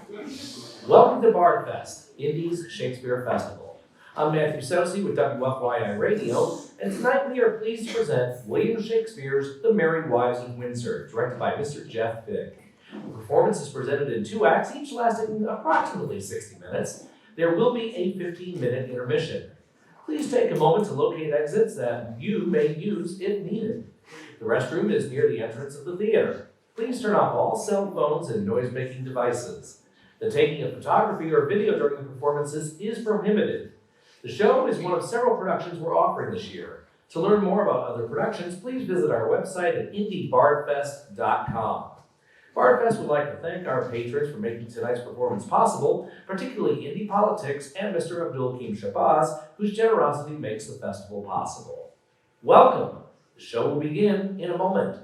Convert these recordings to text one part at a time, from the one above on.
Welcome to Bardfest, Indy's Shakespeare Festival. I'm Matthew Sosi with WFYI Radio, and tonight we are pleased to present William Shakespeare's The Merry Wives of Windsor, directed by Mr. Jeff Bick. The performance is presented in 2 acts, each lasting approximately 60 minutes. There will be a 15-minute intermission. Please take a moment to locate exits that you may use if needed. The restroom is near the entrance of the theater. Please turn off all cell phones and noise-making devices. The taking of photography or video during the performances is prohibited. The show is one of several productions we're offering this year. To learn more about other productions, please visit our website at indybardfest.com. Bardfest would like to thank our patrons for making tonight's performance possible, particularly Indy Politics and Mr. Abdul-Hakim Shabazz, whose generosity makes the festival possible. Welcome! The show will begin in a moment.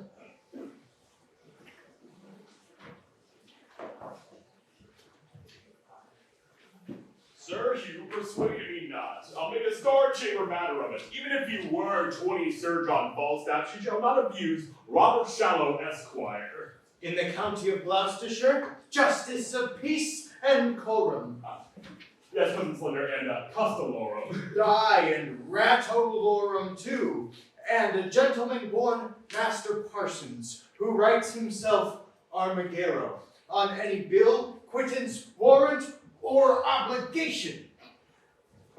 Sir, you persuaded me not. I'll make a star chamber matter of it. Even if you were 20 Sir John Falstaff, you shall not abuse Robert Shallow, Esquire. In the county of Gloucestershire, justice of peace and coram. Yes, Cousin Slender, and Customorum. Aye, and Ratolorum too, and a gentleman born Master Parsons, who writes himself Armigero on any bill, quittance, warrant, or obligation.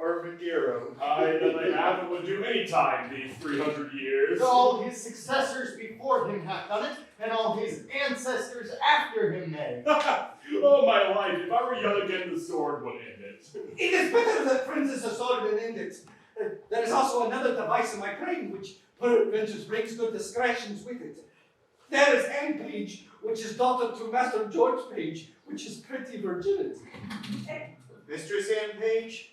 Armigero. Aye, that I have and would do any time these 300 years. All his successors before him have done it, and all his ancestors after him may. Oh, my life, if I were young again, the sword would end it. It is better that Princess a sword and end it. There is also another device in my brain which peradventure brings good discretions with it. There is Anne Page, which is daughter to Master George Page, which is pretty virginity. Mistress Anne Page?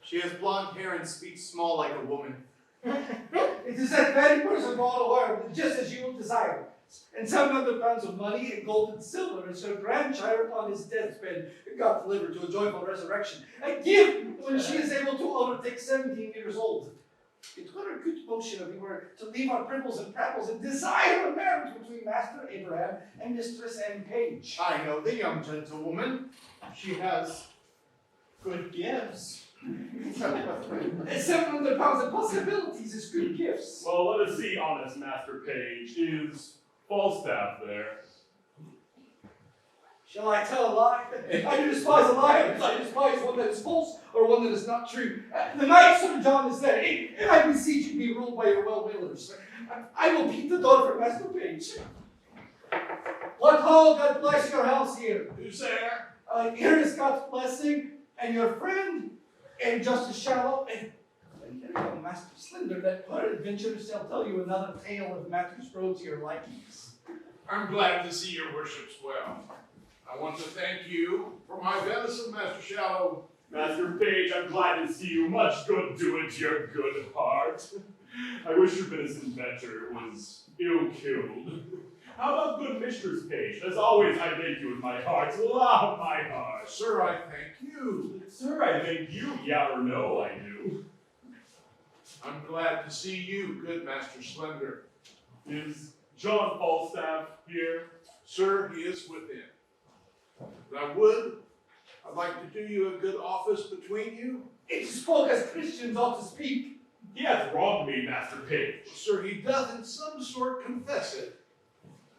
She has blonde hair and speaks small like a woman. It is that very person all aware, just as you would desire. And 700 pounds of money and gold and silver is her grandchild upon his deathbed, God delivered to a joyful resurrection. A gift when she is able to overtake 17 years old. It were a good motion if we were to leave our pribbles and prattles and desire a marriage between Master Abraham and Mistress Anne Page. I know the young gentlewoman. She has good gifts. 700 pounds of possibilities is good gifts. Well, let us see, honest Master Page. Is Falstaff there? Shall I tell a lie? I do despise a lie, because I despise one that is false or one that is not true. The knight Sir John is there, and I beseech you be ruled by your well-willers. I will beat the daughter of Master Page. What ho, God bless your house here. Who's there? Here is God's blessing, and your friend, and Justice Shallow, and here young Master Slender, that peradventure shall tell you another tale of matters grow to your likings. I'm glad to see your worships well. I want to thank you for my venison, Master Shallow. Master Page, I'm glad to see you. Much good do it, your good heart. I wish your venison better was ill-killed. How about good Mistress Page? As always, I thank you with my heart. Loud my heart. Sir, I thank you. Sir, I thank you. Yeah or no, I do. I'm glad to see you, good Master Slender. Is John Falstaff here? Sir, he is within. But I'd like to do you a good office between you. It spoke as Christians ought to speak. He hath wronged me, Master Page. Sir, he doth in some sort confess it.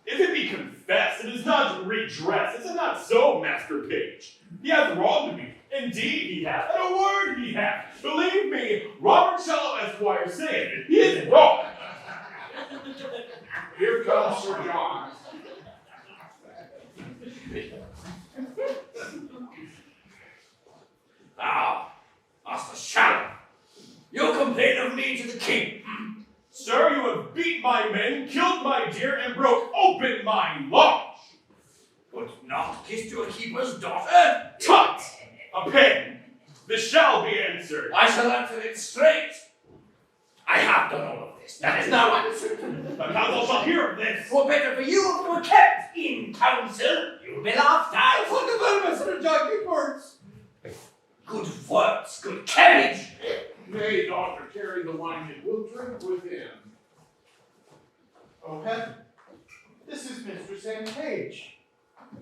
If it be confessed, it is not redressed. Is it not so, Master Page? He hath wronged me. Indeed he hath, and a word he hath. Believe me, Robert Shallow, Esquire, saith it. He is wrong. Here comes Sir John. Now, Master Shallow, you complain of me to the king. Sir, you have beat my men, killed my deer, and broke open my lodge. But not kissed your keeper's daughter? Tut! A pen. This shall be answered. I shall answer it straight. I have done all of this. That is now answered. The council shall hear of this. For better for you if you were kept in council. You will be laughed at. For the venomous Sir John, good words. Good words, good carriage. Nay, daughter, carry the wine and we'll drink within. Oh, heaven. This is Mistress Anne Page.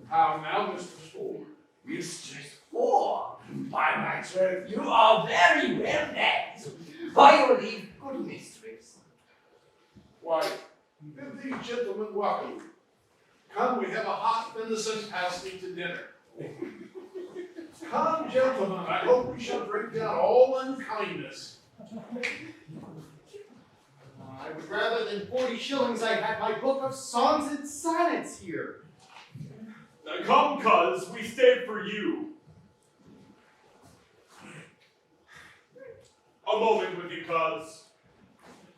How now, Mr. Ford? Mistress Four, by my troth, you are very well met. By your leave, good mistress. Why, bid these gentlemen welcome. Come, we have a hot venison pasty to dinner. Come, gentlemen, I hope we shall drink down all unkindness. I would rather than 40 shillings I had my book of songs and sonnets here. Come, cuz, we stayed for you. A moment with you, cuz.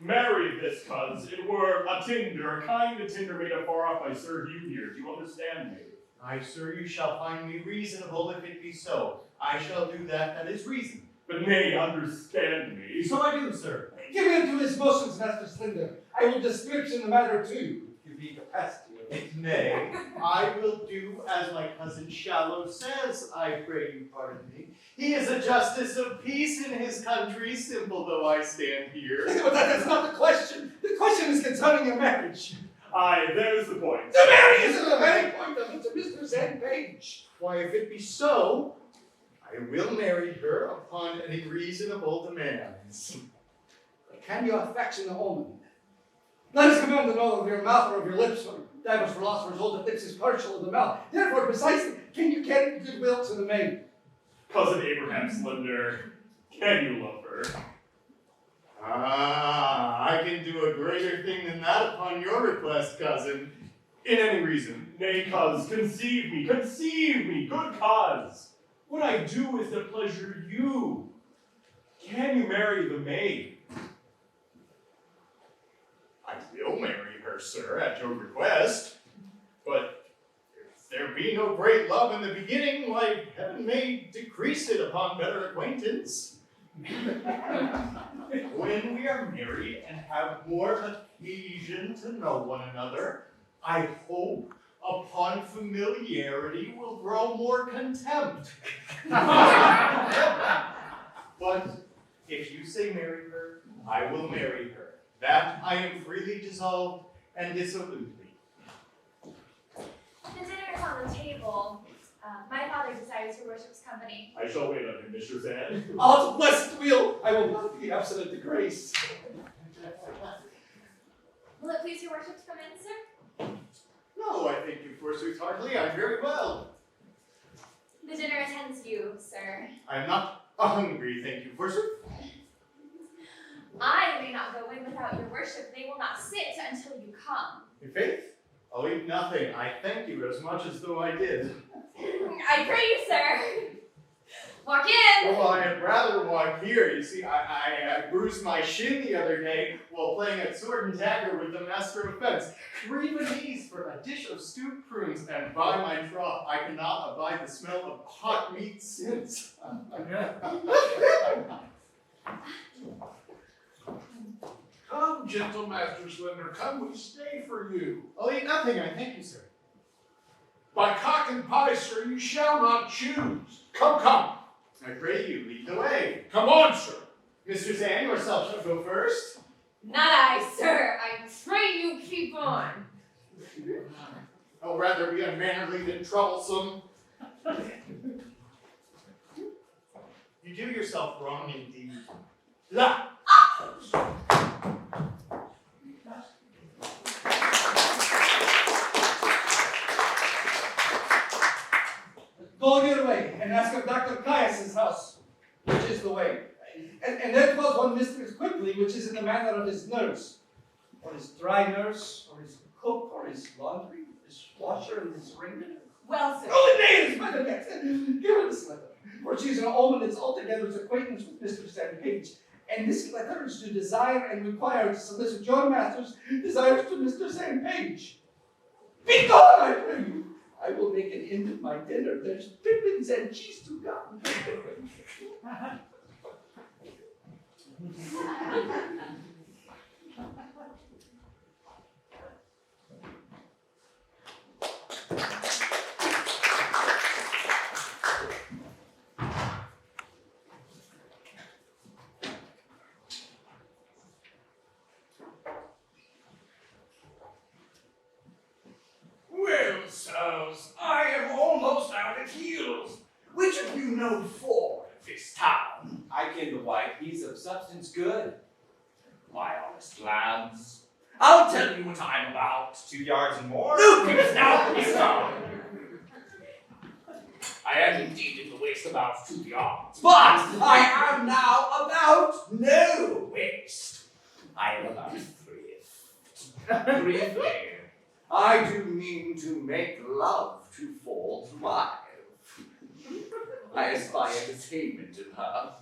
Marry this, cuz. It were a tinder, a kind of tinder made afar off by Sir Hugh here. Do you understand me? Aye, sir, you shall find me reasonable if it be so. I shall do that is reason. But nay, understand me. So I do, sir. Give in to his motions, Master Slender. I will description the matter to you, if you be capacity. Nay, I will do as my cousin Shallow says, I pray you pardon me. He is a justice of peace in his country, simple though I stand here. But that's not the question. The question is concerning your marriage. Aye, there's the point. The marriage isn't the very point of it to Mr. Zen Page. Why, if it be so, I will marry her upon any reasonable demands. Can your affection the omen? Let us command the know of your mouth or of your lips, for divers philosophers hold that lips is partial of the mouth. Therefore, precisely, can you carry goodwill to the maid? Cousin Abraham Slender, can you love her? Ah, I can do a greater thing than that upon your request, cousin. In any reason. Nay, cuz, conceive me, good cause. What I do is to pleasure you. Can you marry the maid? I will marry her, sir, at your request. But if there be no great love in the beginning, why, heaven may decrease it upon better acquaintance. When we are married and have more occasion to know one another, I hope upon familiarity will grow more contempt. But if you say marry her, I will marry her. That I am freely dissolved and dissolutely. The dinner is on the table. My father desires your worship's company. I shall wait on him, Mr. Zan. Odds blessed wheel, I will not be absent to grace. Will it please your worship to come in, sir? No, I thank you, forsooth, heartily. I'm very well. The dinner attends you, sir. I am not hungry, thank you, forsooth. I may not go in without your worship. They will not sit until you come. Your faith? I'll eat nothing. I thank you as much as though I did. I pray you, sir. Walk in. Oh, I'd rather walk here. You see, I bruised my shin the other day while playing at sword and dagger with the master of fence. 3 guineas for a dish of stewed prunes, and by my troth, I cannot abide the smell of hot meat since. Come, gentle Master Slender, come, we stay for you. I'll eat nothing, I thank you, sir. By cock and pie, sir, you shall not choose. Come, come. I pray you, lead the way. Come on, sir. Mr. Zan, yourself shall go first. Not I, sir. I pray you keep on. I'll rather be unmannerly than troublesome. You do yourself wrong indeed. La! Go your way and ask of Dr. Caius's house, which is the way. And there dwells one mistress quickly, which is in the manner of his nurse, or his dry nurse, or his cook, or his laundry, his washer, and his ringer. Well, sir. Oh, nay, it is better yet. Give her this letter, for she is an omen that's altogether his acquaintance with Mr. Zen Page. And this letter is to desire and require to solicit your master's desires to Mr. Zen Page. Be gone, I pray you. I will make an end of my dinner. There's pippins and cheese to come. Well, sirs, I which of you know Ford of this town? I ken the white, he's of substance good. My honest lads, I'll tell you what I'm about. 2 yards and more? Lucas, now please come. I am indeed in the waist about 2 yards, but I am now about no waist. I am about thrift. Briefly, I do mean to make love to Ford's wife. I espy entertainment in her.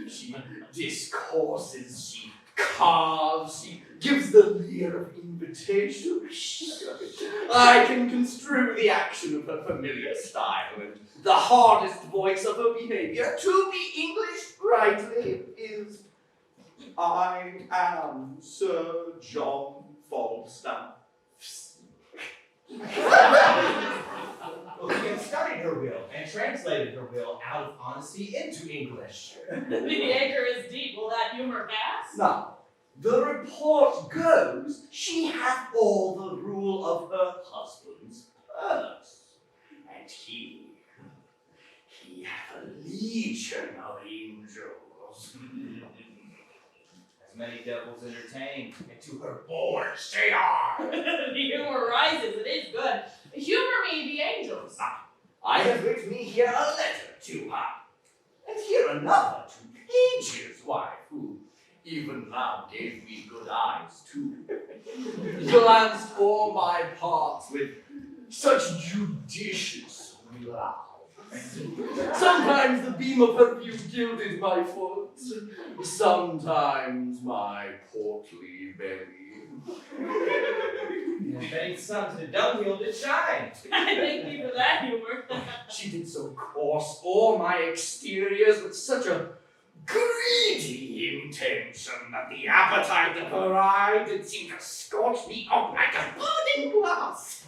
She discourses, she carves, she gives the leer of invitation. I can construe the action of her familiar style and the hardest voice of her behavior. To be English rightly is, I am Sir John Falstaff. Well, he had studied her will and translated her will out of honesty into English. The anchor is deep. Will that humor pass? Now, the report goes she hath all the rule of her husband's purse, and he hath a legion of angels. As many devils entertain, and to her Boys they are. The humor rises. It is good. Humor me, the angels. I have written me here a letter to her, and here another to Page's wife, who even now gave me good eyes too. Glanced o'er my parts with such judicious love. Sometimes the beam of her view gilded my foot, sometimes my portly belly. and Betty's son to the dunghill did shine. Thank you for that humor. She did so course all my exteriors with such a greedy intention that the appetite of her eye did seem to scorch me up like a burning glass.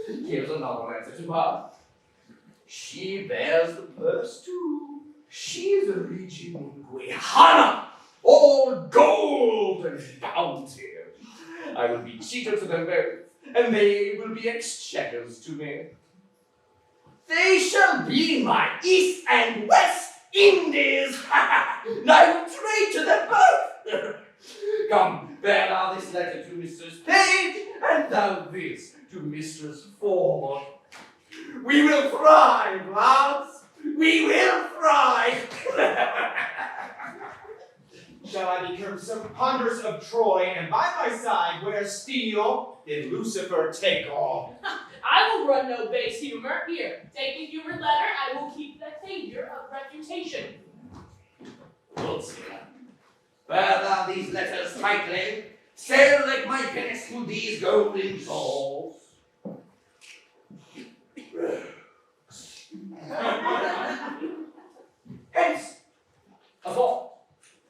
Here's another letter to her. She bears the purse too. She's a rich Hannah, all gold and bounty. I will be cheater to them both, and they will be exchequers to me. They shall be my East and West Indies, and I will trade to them both. Come, bear thou this letter to Mistress Page, and thou this to Mistress Ford. We will thrive, lads. We will thrive. Shall I become so ponderous of Troy, and by my side wear steel, then Lucifer take all? I will run no base humor. Here, take the humored letter. I will keep the savior of reputation. Dulcia, bear thou these letters tightly. Sail like my pinnace through these golden shores. Hence, a thought,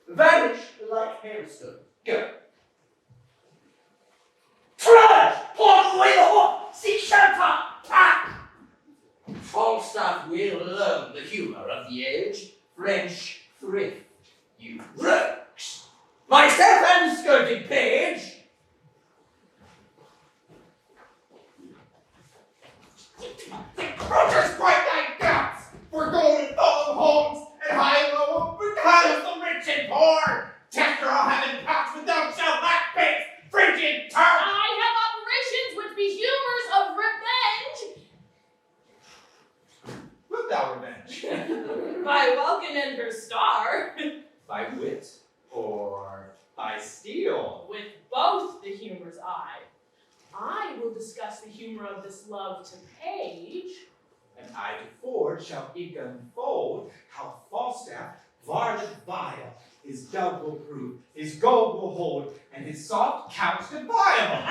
vanish like hailstone. Go. Trudge! Port away the hawk! Seek shelter! Pack! Falstaff will learn the humor of the age. French thrift, you rogues! Myself and skirted page! Protest quite thy guts for golden fallen homes and high and low, because the rich and poor. Tester all having pots with them shall lack pigs, frigid turf. I have operations which be humors of revenge. Wilt thou revenge? By Welkin and her star. By wit or by steel? With both the humor's eye. I will discuss the humor of this love to Page. And I to Ford shall eke unfold how Falstaff, varlet vile, his dove will prove, his gold will hold, and his soft couch defile.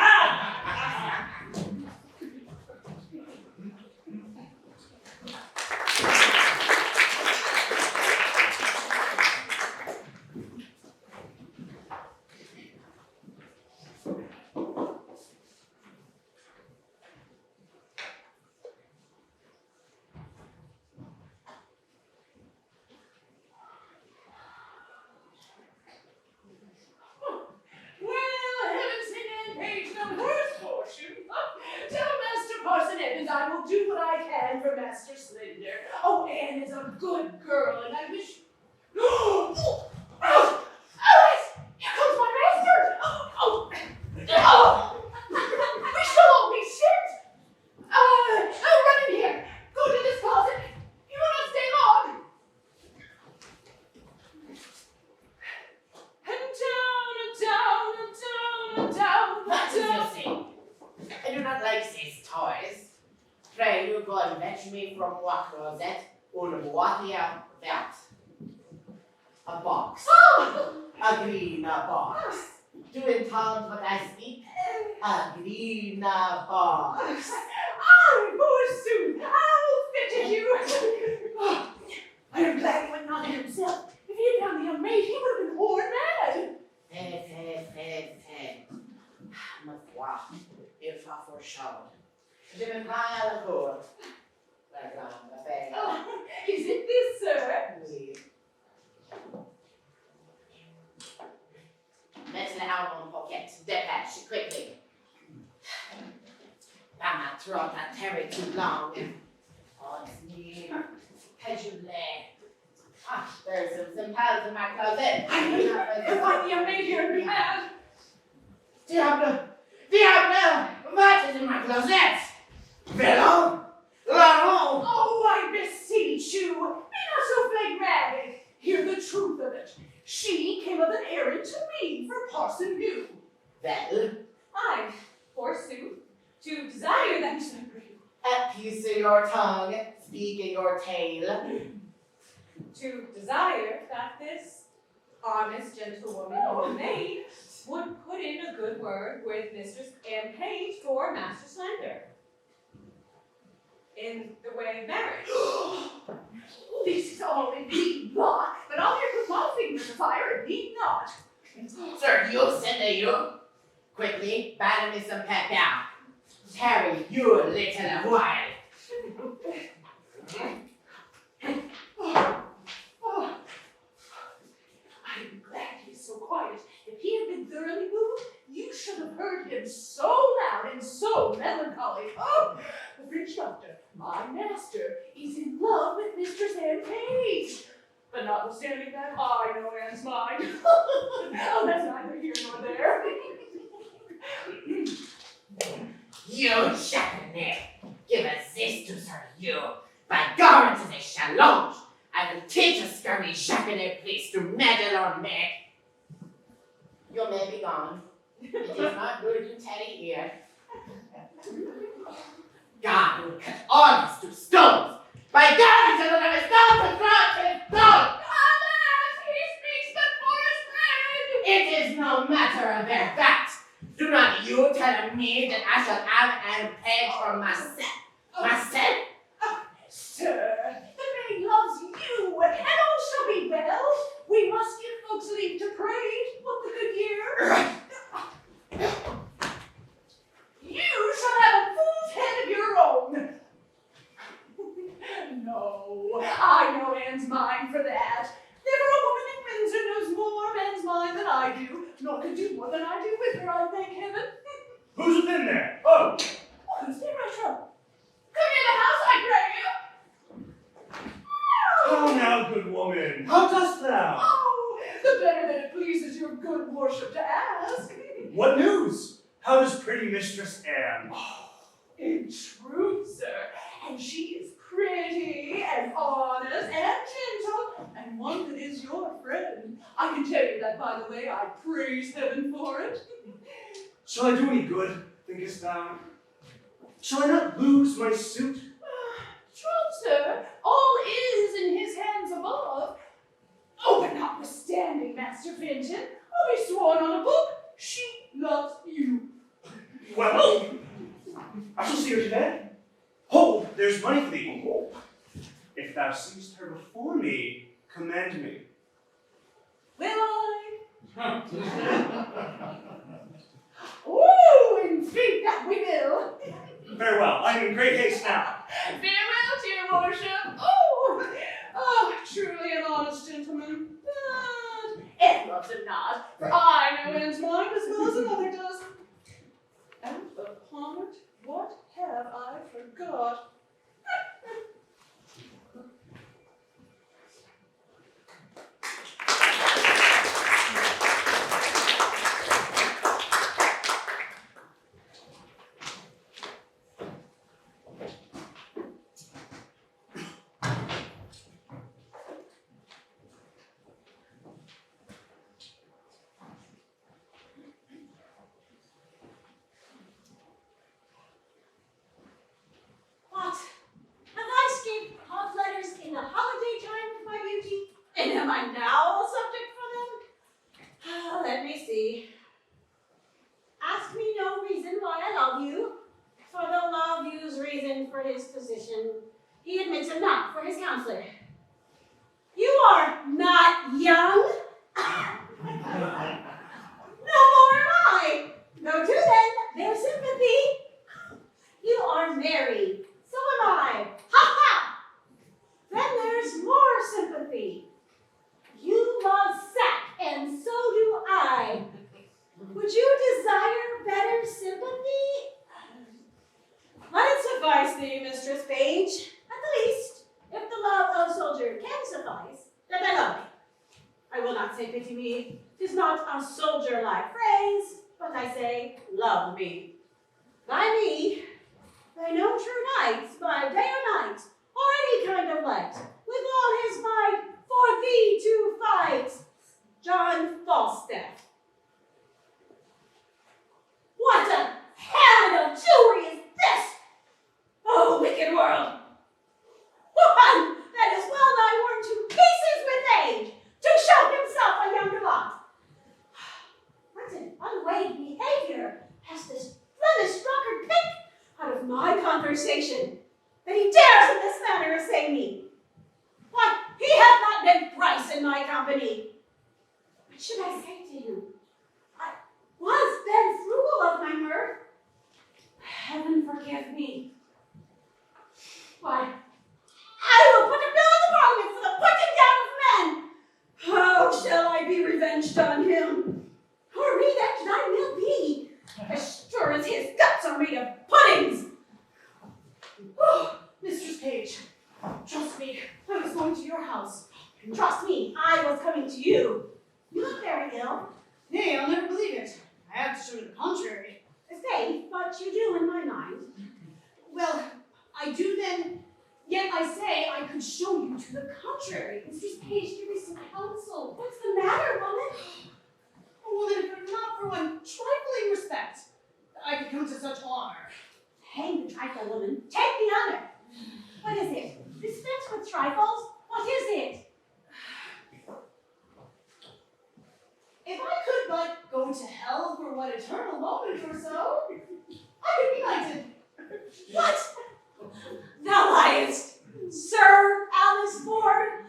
Well, heaven sing and Page no worse fortune. I'll do what I can for Master Slender. Oh, Anne is a good girl, and I wish... Oh, Alice! Here comes my master! Oh! We shall all be sent! Run in here! Go to this closet! You will not stay long! And down, What is your say? I do not like these toys. Pray you go and fetch me from what closet and what here that. A box. A green box. Do intend what I speak? A green box. Forsooth, I'll fetch you. I am glad he went not himself. If he had found the young maid, he would have been horrid mad. Ma foi, il fa for show. Je me cry à la cour. La grande affaire. Is it this, sir? Oui. Mettez le out on pocket. Dépêche, quickly. By my throat, I tarry too long. Oh, it's me. Péjoulet. There's some pads in my closet. If I the young maid here and be mad. Diable! Diable! What is in my closet? Villain! Laurent! Oh, I beseech you, be not so phlegmatic. Hear the truth of it. She came of an errand to me for Parson Hugh. Well, I, forsooth, to desire that at peace in your tongue, speak in your tale. to desire that this honest gentlewoman, your maid, would put in a good word with Mistress and Page for Master Slender. In the way of marriage. This is all indeed luck, but I'll here put my finger in the fire and need not. Sir, you send a you. Quickly, batter me some pepper. Tarry you a little while. I'm glad he's so quiet. If he had been thoroughly moved, you should have heard him so loud and so melancholy. Oh, the French doctor, my master, is in love with Mistress Anne Page. But notwithstanding that, I know Anne's mind. Oh, that's neither here nor there. You jackanape, give us this to Sir you. By God, it is a challenge. I will teach a scurvy jackanape place to meddle on me. You may be gone. It is not good you tarry here. God will cut all this to stones. By God, he shall have a stone to throw his stone. Alas, he speaks but for his friend. It is no matter of their fact. Do not you tell me that I shall have Anne Page for myself. Myself? Sir, the maid loves you, and all shall be well. We must give folks leave to pray. What the good year? You shall have a fool's head of your own. No, I know Anne's mind for that. Never a woman in Windsor knows more of Anne's mind than I do, nor can do more than I do with her, I thank heaven. Who's within there? Oh! Who's there, Retro? Come near the house, I pray you. How now, good woman? How dost thou? Oh, the better that it pleases your good worship to ask. What news? How does pretty Mistress Anne? In truth, sir, and she is pretty and honest and gentle, and one that is your friend. I can tell you that, by the way, I praise heaven for it. Shall I do any good, thinkest thou? Shall I not lose my suit? True, sir, all is in his hands above. Oh, but notwithstanding, Master Fenton, I'll be sworn on a book, she loves you. Well, I shall see her today. Hold, there's money for thee. If thou seest her before me, command me. Will I? Oh, in faith that we will. Very well, I am in great haste now. Farewell to your worship. Oh, truly an honest gentleman. But Ed loves him not, for I know Anne's mind as well as another does. And upon it, what have I forgot? for his physician, he admits him not for his counselor. You are not young. No more am I. Go to then, there's sympathy. You are married, so am I. Ha ha! Then there's more sympathy. You love sack, and so do I. Would you desire better sympathy? Let it suffice thee, Mistress Page. At the least, if the love of soldier can suffice, that I love me. I will not say pity me. 'Tis not a soldier-like phrase, but I say love me. By me, they know true knights by day or night, or any kind of light, with all his might for thee to fight. John Falstaff. What a helmet of jewelry is this? Oh, wicked world! One that is well nigh worn to pieces with age, to show himself a younger lot. What an unweighed behavior has this Flemish drunkard picked out of my conversation, that he dares in this manner assay me. Why, he hath not been thrice in my company. What should I say to him? I was then frugal of my mirth. Heaven forgive me. Why, I will put a bill in the Parliament for the putting down of men. How shall I be revenged on him? Or revenged I will be, as sure as his guts are made of puddings. Oh, Mistress Page, trust me, I was going to your house. Trust me, I was coming to you. You look very ill. Nay, I'll never believe it. I have to show to the contrary. Faith, but you do in my mind. Well, I do then, yet I say I could show you to the contrary. Mistress Page, give me some counsel. What's the matter, woman? Oh, woman, if it were not for one trifling respect, I could come to such honor. Hang the trifle, woman. Take the honor. What is it? Dispense with trifles? What is it? If I could but go to hell for one eternal moment or so, I could be knighted. What? Thou liest, Sir Alice Ford.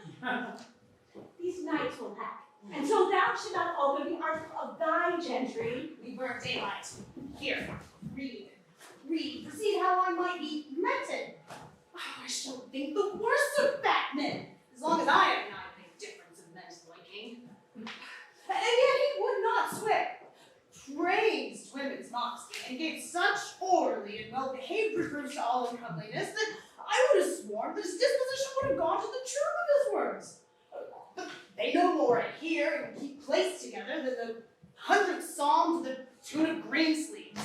These knights will hack, and so thou should not open the article of thy gentry. We burn daylight. Here, read. Read, to see how I might be meted. Oh, I shall think the worst of fat men, as long as I have not made difference in men's liking. And yet he would not swear, praised women's modesty, and gave such orderly and well-behaved reproofs to all uncomeliness that I would have sworn that his disposition would have gone to the truth of his words. But they no more adhere and keep place together than the 100 psalms to the tune of Greensleeves.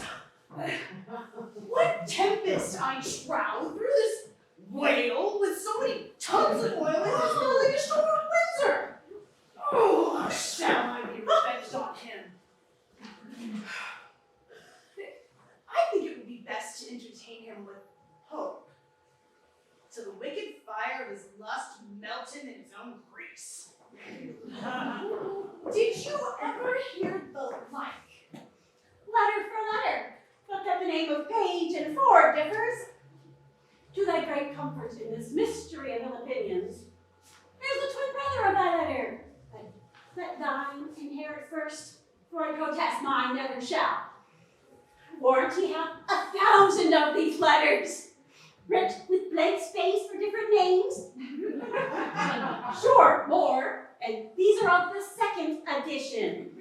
What tempest I shroud through this whale with so many tons of oil in his building ashore at Windsor? Oh, shall I be revenged on him? I think it would be best to entertain him with hope, till the wicked fire of his lust melted in his own grease. Did you ever hear the like? Letter for letter, but that the name of Page and Ford differs. To thy great comfort in this mystery of ill opinions, here's the twin brother of thy letter. Let thine inherit first, for I protest mine never shall. Warrant he hath 1,000 of these letters, writ with blank space for different names. Sure, more, and these are of the second edition.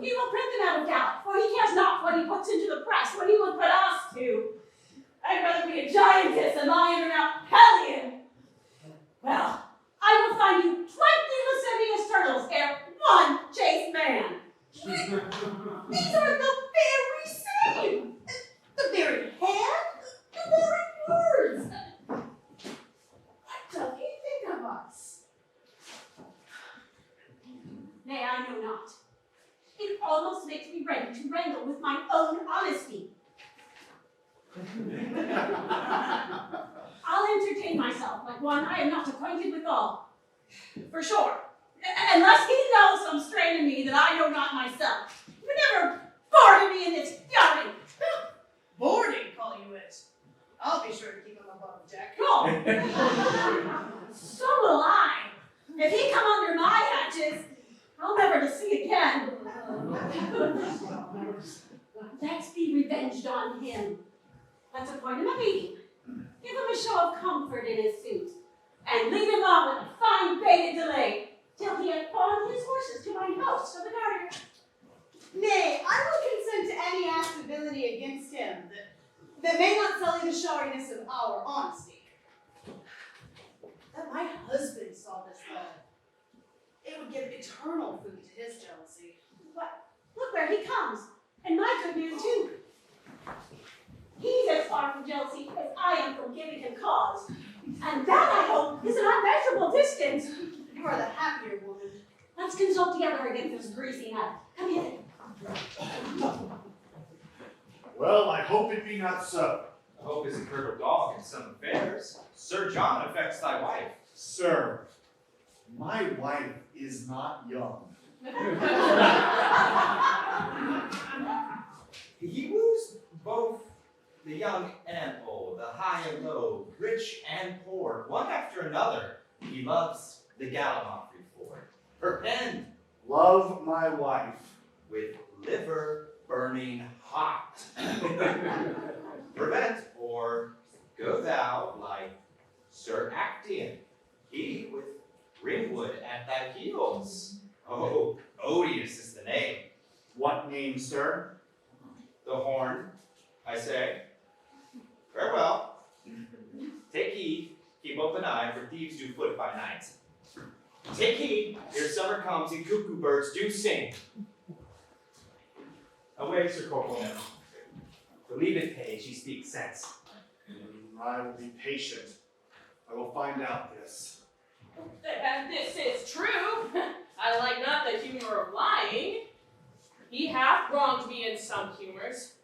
He will print them out of doubt, for he cares not what he puts into the press, what he would put us to. I'd rather be a giantess than lie under an Hellion. Well, I will find you 20 lascivious turtles ere one chaste man. These are the very same. The very hand, the very words. What doth he think of us? Nay, I know not. It almost makes me ready to wrangle with my own honesty. I'll entertain myself like one I am not acquainted with all. For sure. Unless he knows some strain in me that I know not myself. You never boarded me in this yachting. Boarding, call you it. I'll be sure to keep him above deck. Oh. So will I. If he come under my hatches, I'll never to see again. Let's be revenged on him. Let's appoint him a meeting. Give him a show of comfort in his suit. And leave him on with a fine baited delay till he hath pawned his horses to my house for the garter. Nay, I will consent to any act of villainy against him that may not sully the showiness of our honesty. That my husband saw this though, it would give eternal food to his jealousy. But look where he comes, and my good man too. He's as far from jealousy as I am from giving him cause. And that, I hope, is an unmeasurable distance. You are the happier woman. Let's consult together against this greasy nut. Come here. Well, I hope it be not so. I hope is a curdled dog in some affairs. Sir John affects thy wife. Sir, my wife is not young. He woos both the young and old, the high and low, rich and poor, one after another. He loves the Gallimaufry for her pen Love my wife. with liver burning hot. Prevent or go thou like Sir Actian, he with Ringwood at thy heels. Oh, odious is the name. What name, sir? The horn, I say. Farewell. Take heed, keep open eye, for thieves do foot by night. Take heed, ere summer comes and cuckoo birds do sing. Away, Sir Corporal Neville. Believe it, page, he speaks sense. I will be patient. I will find out this. And this is true. I like not the humor of lying. He hath wronged me in some humors.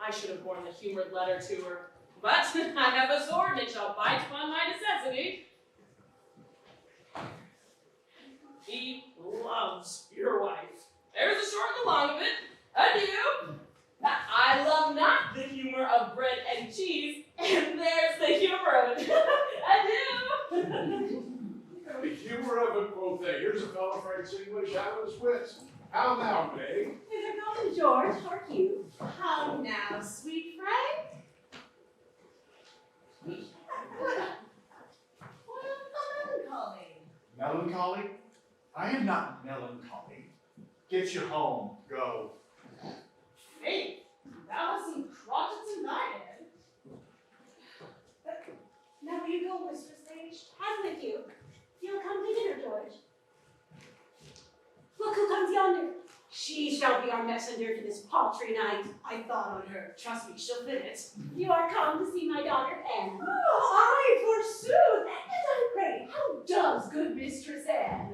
I should have borne the humored letter to her. But I have a sword and it shall bite upon my necessity. He loves your wife. There's the short and the long of it. Adieu. I love not the humor of bread and cheese, and there's the humor of it. Adieu. The humor of it, quoth they. Here's a fellow writes English out of his wits. How now, Meg? Is it going, George? Hark you. How now, sweet Frank? What a melancholy. Melancholy? I am not melancholy. Get you home. Go. Faith, thou hast some crotchets in thy head. Now will you go, Mr. Sage? I'm with you. You'll come to dinner, George. Look who comes yonder. She shall be our messenger to this paltry night. I thought on her. Trust me, she'll fit it. You are come to see my daughter, Anne. Oh, aye, forsooth. And I pray, how does good Mistress Anne?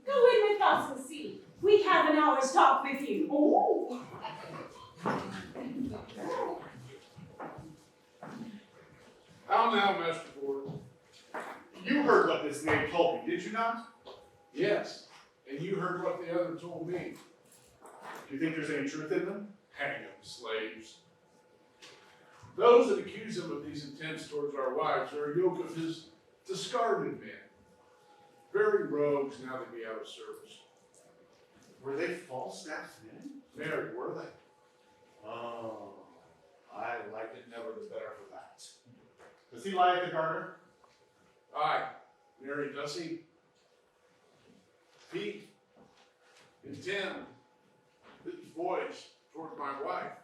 Go in with us and see. We have an hour's talk with you. Oh. How now, Master Ford? You heard what this knave told me, did you not? Yes, and you heard what the other told me. Do you think there's any truth in them? Hang 'em, slaves. Those that accuse him of these intents towards our wives are a yoke of his discarded men. Very rogues now they be out of service. Were they Falstaff's men? Married, were they? Oh, I liked it never the better for that. Does he lie at the garter? Aye, married, does he? He intend this voyage toward my wife.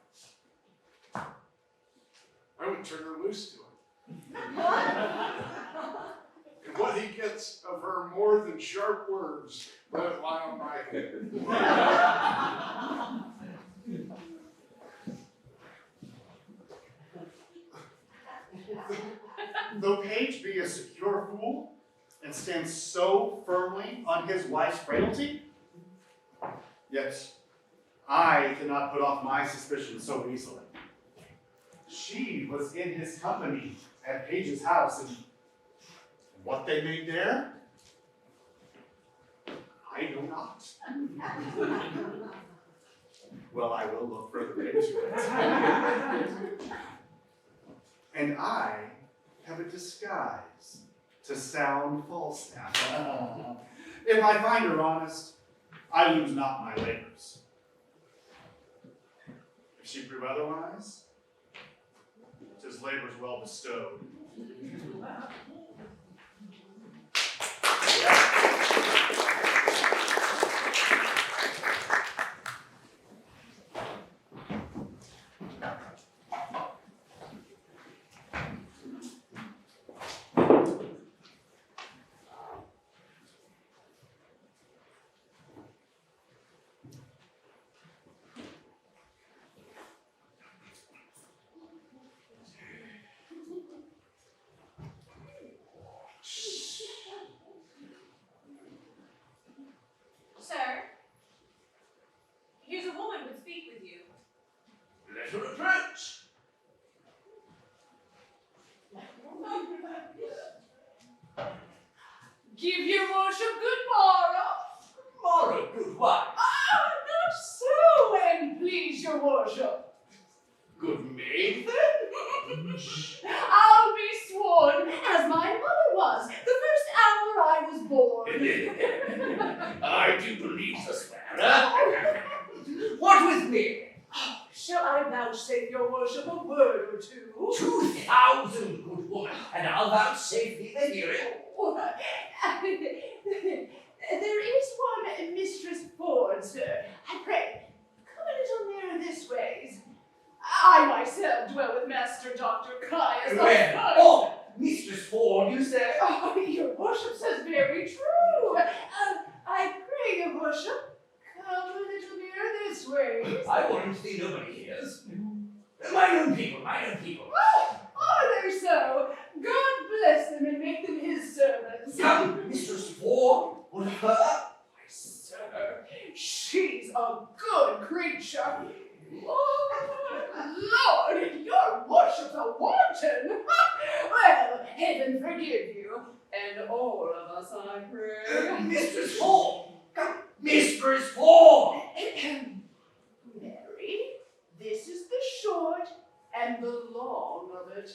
I would turn her loose to him. And what he gets of her more than sharp words, let it lie on my head. Though Page be a secure fool and stands so firmly on his wife's frailty, yet I cannot put off my suspicions so easily. She was in his company at Page's house, and what they made there, I know not. Well, I will look further into it. and I have a disguise to sound Falstaff. If I find her honest, I lose not my labors. If she prove otherwise, 'tis labors well bestowed. Sir, here's a woman would speak with you. Let her approach. Give your worship good morrow. Morrow, good wife. Not so, and please your worship. Good maid, then? I'll be sworn, as my mother was, the first hour I was born. I do believe the swearer. What with me? Shall I vouchsafe your worship a word or two? 2,000, good woman, and I'll vouchsafe thee the hearing. There is one Mistress Ford, sir. I pray, come a little nearer this ways. I myself dwell with Master Dr. Caius. Oh, Mistress Ford, you say? Oh, your worship says very true. I pray your worship, come a little nearer this way. I warrant thee nobody hears. My own people, my own people. Oh, are they so? God bless them and make them his servants. Come, Mistress Ford, what of her? Why, sir, she's a good creature. Lord, your worship's a wanton. Well, heaven forgive you, and all of us, I pray. Mistress Ford, come, Mistress Ford. Mary, this is the short and the long of it.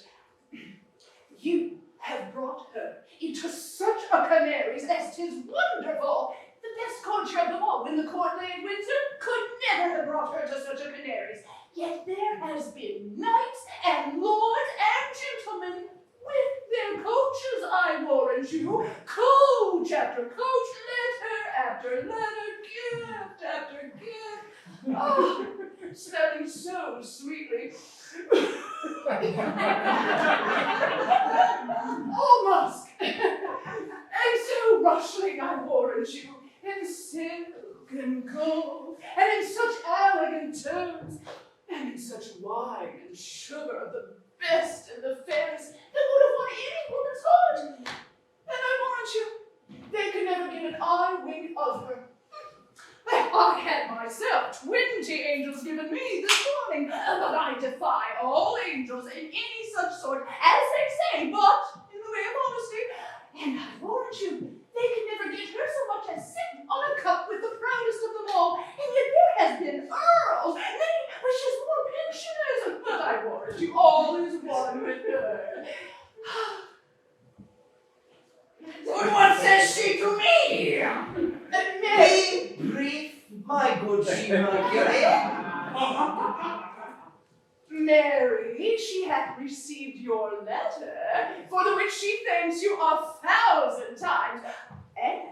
You have brought her into such a canary's as 'tis wonderful. The best courtier of them all, when the court lay at Windsor, could never have brought her to such a canary's. Yet there has been knights and lords and gentlemen with their coaches, I warrant you, coach after coach, letter after letter, gift after gift. Oh, smelling so sweetly. All musk, and so rustling, I warrant you, in silk and gold, and in such elegant terms, and in such wine and sugar of the best and the fairest that would have won any woman's heart. And I warrant you, they could never get an eye wink of her. I had myself 20 angels given me this morning, but I defy all angels in any such sort as they say, but in the way of honesty. And I warrant you, they could never get her so much as sit on a cup with the proudest of them all. And yet there has been earls, nay, wishes more pensioners, but I warrant you, all is one with her. What says she to me? Mary, Be brief, my good she Mercury. Mary, she hath received your letter, for the which she thanks you 1,000 times, and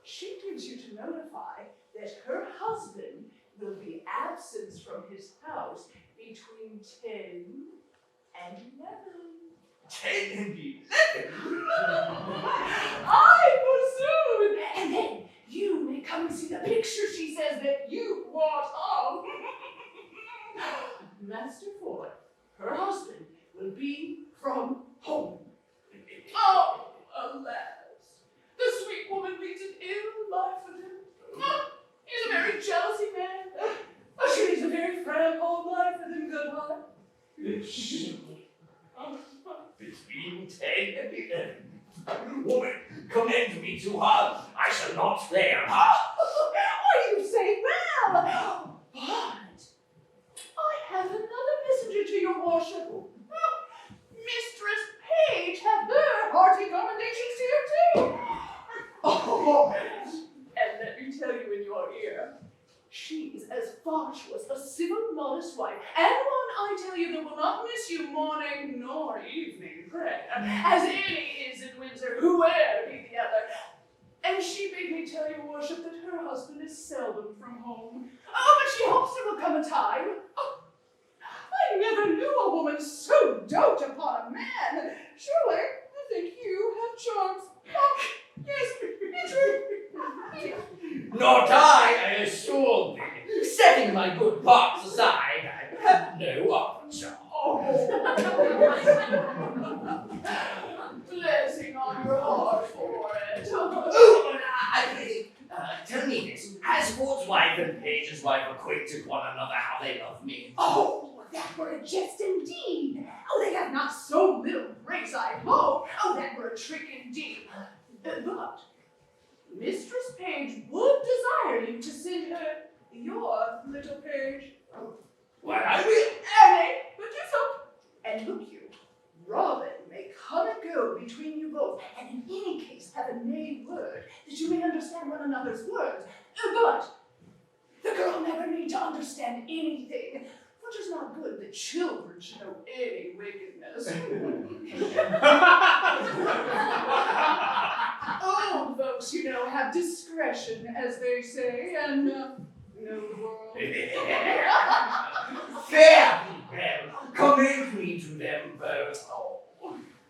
she gives you to notify that her husband will be absent from his house between 10 and 11. 10 and 11. I pursued, and then you may come and see the picture she says that you want of. Master Ford, her husband, will be from home. Oh, alas, the sweet woman leads an ill life with him. He's a very jealousy man. She leads a very frail old life with him, good heart. Between 10 and 11. Woman, commend me to her. I shall not fail her. Oh, you say well. But I have another messenger to your worship. miss you morning nor evening prayer, as any is in Windsor, whoe'er be the other. And she bade me tell your worship that her husband is seldom from home. Oh, but she hopes there will come a time. Oh, I never knew a woman so dote upon a man. Surely, I think you have charms. Oh, yes, it's Not I assure thee. Setting my good parts aside, I have no other charm. blessing on your heart for it. Oh, tell me this. Has Ford's wife and Page's wife acquainted one another how they love me? Oh, that were a jest indeed. Oh, they have not so little grace, I hope. Oh, that were a trick indeed. But Mistress Page would desire you to send her your little page. Well, I will. Annie, but do so. And look you, Robin may come and go between you both, and in any case have a nay word, that you may understand one another's words. But the girl never need to understand anything, for 'tis not good that children should know any wickedness. Old folks, you know, have discretion, as they say, and know the world. Fair well, commend me to them both. Oh,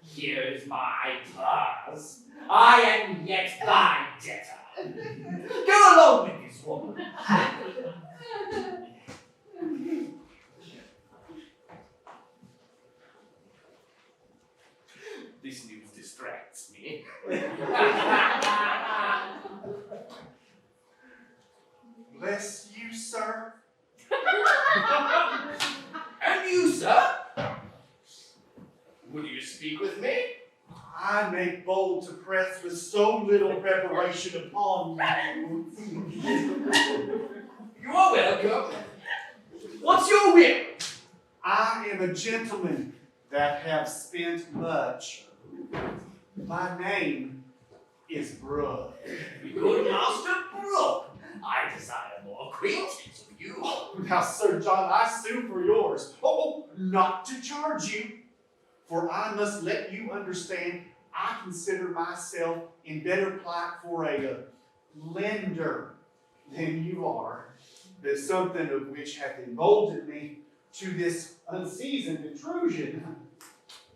here is my purse. I am yet thy debtor. Go along with this woman. This news distracts me. Bless you, sir. And you, sir? Will you speak with me? I make bold to press with so little preparation upon you. You are welcome. What's your will? I am a gentleman that have spent much. My name is Brooke. Good Master Brooke. I desire more acquaintance with you. Now, Sir John, I sue for yours. Oh, not to charge you. For I must let you understand I consider myself in better plight for a lender than you are. There's something of which hath emboldened me to this unseasoned intrusion.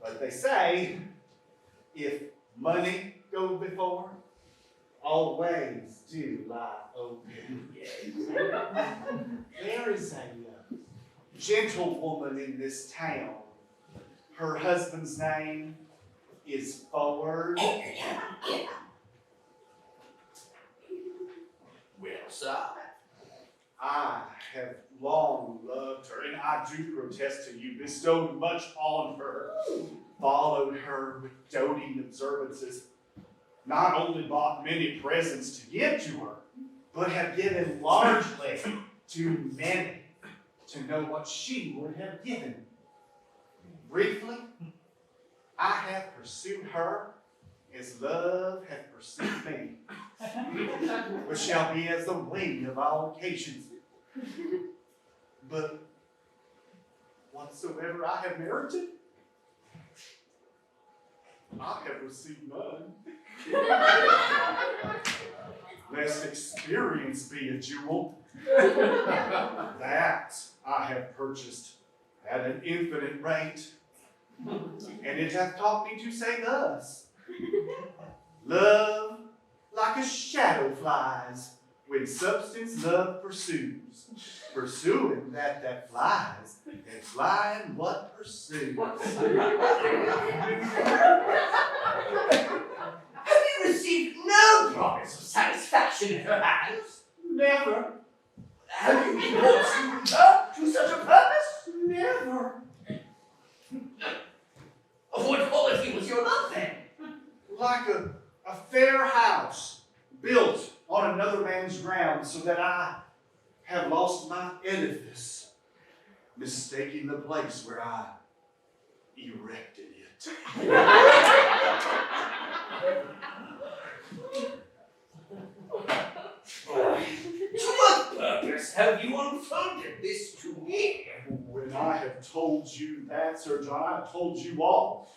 But they say, if money go before, all ways do lie open. There is a gentlewoman in this town. Her husband's name is Forward. Well, sir. I have long loved her, and I do protest to you, bestowed much on her, followed her with doting observances, not only bought many presents to give to her, but have given largely to many to know what she would have given. Briefly, I have pursued her as love hath pursued me, which shall be as the wing of all occasions. But whatsoever I have merited, I have received none. Lest experience be a jewel, that I have purchased at an infinite rate. And it hath taught me to say thus: love like a shadow flies when substance love pursues, pursuing that flies, and flying what pursues. Have you received no promise of satisfaction at her hands? Never. Have you been pursuing her to such a purpose? Never. Of what quality was your love then? Like a fair house built on another man's ground, so that I have lost my edifice, mistaking the place where I erected it. To what purpose have you unfolded this to me? When I have told you that Sir John. I've told you all.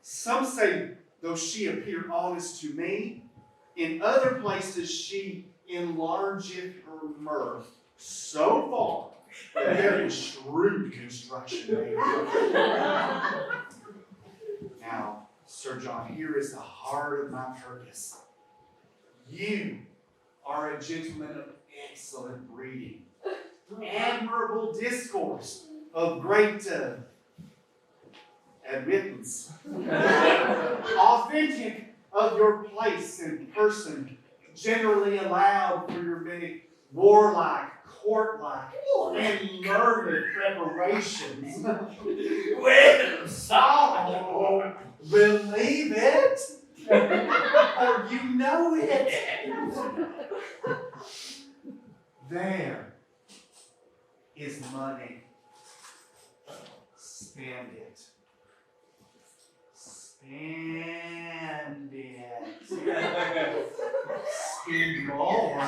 Some say, though she appear honest to me, in other places she enlargeth her mirth so far that there is shrewd construction made. Now, Sir John, here is the heart of my purpose. You are a gentleman of excellent breeding, admirable discourse, of great admittance, authentic of your place and person, generally allowed for your many warlike, courtlike, and learned preparations. Well, Oh, believe it, or you know it. There is money. Spend it. Spend it. Spend more.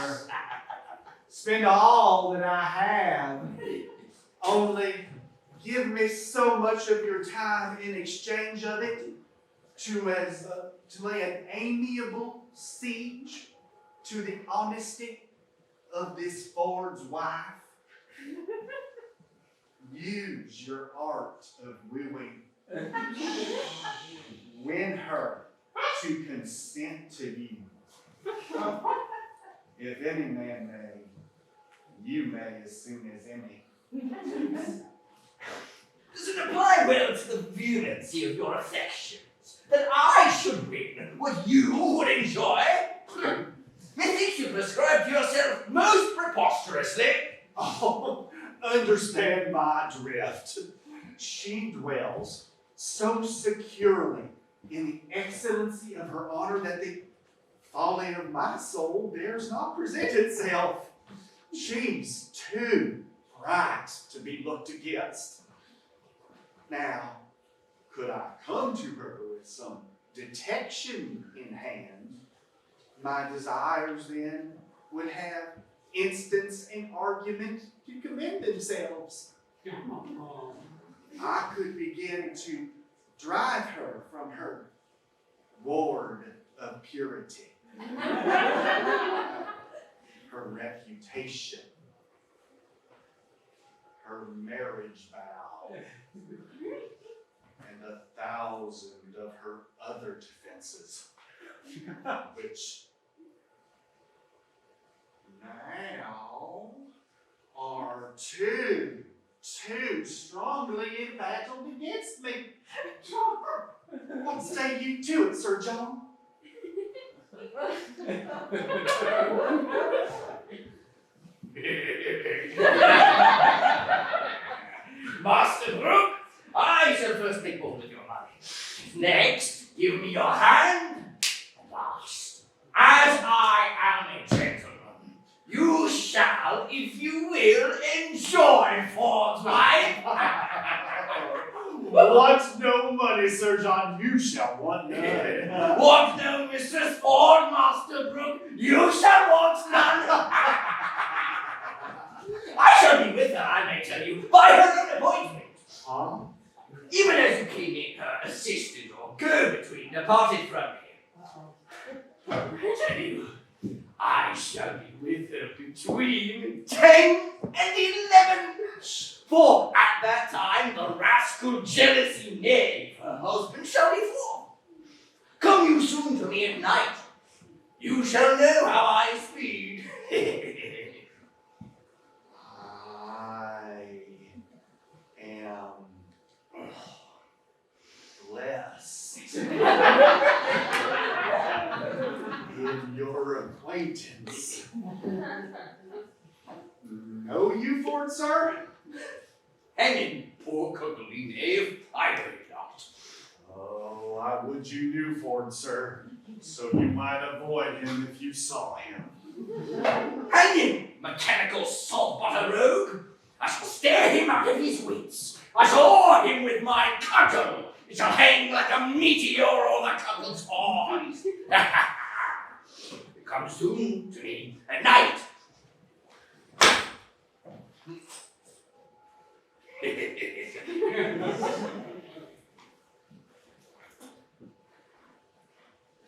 Spend all that I have. Only give me so much of your time in exchange of it to lay an amiable siege to the honesty of this Ford's wife. Use your art of wooing. Win her to consent to you. If any man may, you may as soon as any. Does it apply well to the violency of your affections that I should win what you would enjoy? Methinks you prescribe to yourself most preposterously. Oh, understand my drift. She dwells so securely in the excellency of her honor that the folly of my soul dares not present itself. She's too bright to be looked against. Now, could I come to her with some detection in hand, my desires then would have instance and argument to commend themselves. I could begin to drive her from her ward of purity, her reputation, her marriage vow, and 1,000 of her other defenses, which now are too strongly embattled against me. What say you to it, Sir John? Master Brooke, I shall first take hold of your money. Next, give me your hand. And last, as I am a gentleman, you shall, if you will, enjoy Ford's life. Want no money, Sir John, you shall want none. Want no Mistress Ford, Master Brooke, you shall want none. I shall be with her, I may tell you, by her own appointment. Huh? Even as you came in, her assistant or go-between departed from me. I tell you, I shall be with her between 10 and 11. For at that time the rascal jealousy knave, her husband, shall be forth. Come you soon to me at night. You shall know how I speed. I am blessed in your acquaintance. Know you, Ford, sir? Hanging, poor cuddly knave, I know it not. Oh, I would you knew Ford, sir, so you might avoid him if you saw him. Hanging, mechanical salt butter rogue! I shall stare him out of his wits. I shall awe him with my cudgel. It shall hang like a meteor over the couple's horns. Come soon to me at night.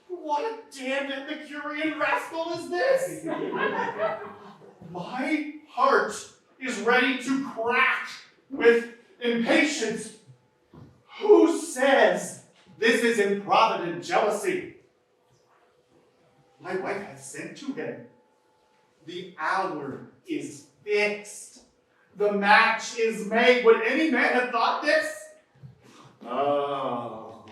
What a damned Epicurean rascal is this? My heart is ready to crack with impatience. Who says this is improvident jealousy? My wife has sent to him. The hour is fixed. The match is made. Would any man have thought this? Oh,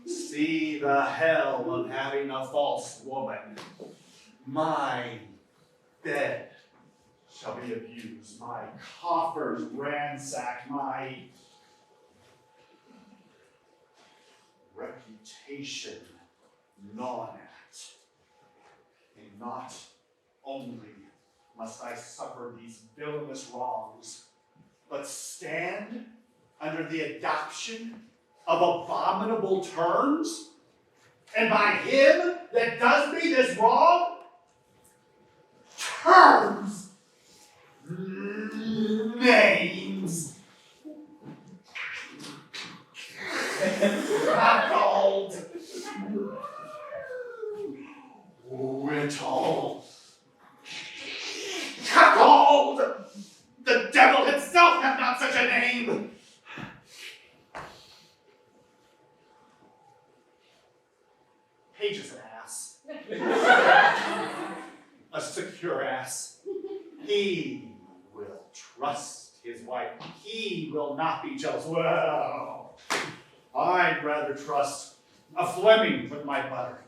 see the hell of having a false woman. My bed shall be abused, my coffers ransacked, my reputation gnawed at. And not only must I suffer these villainous wrongs, but stand under the adoption of abominable terms? And by him that does me this wrong, terms, names, cuckold, whittle, cuckold, the devil himself hath not such a name. Page is an ass. A secure ass. He will trust his wife. He will not be jealous. Well, I'd rather trust a Fleming with my butter,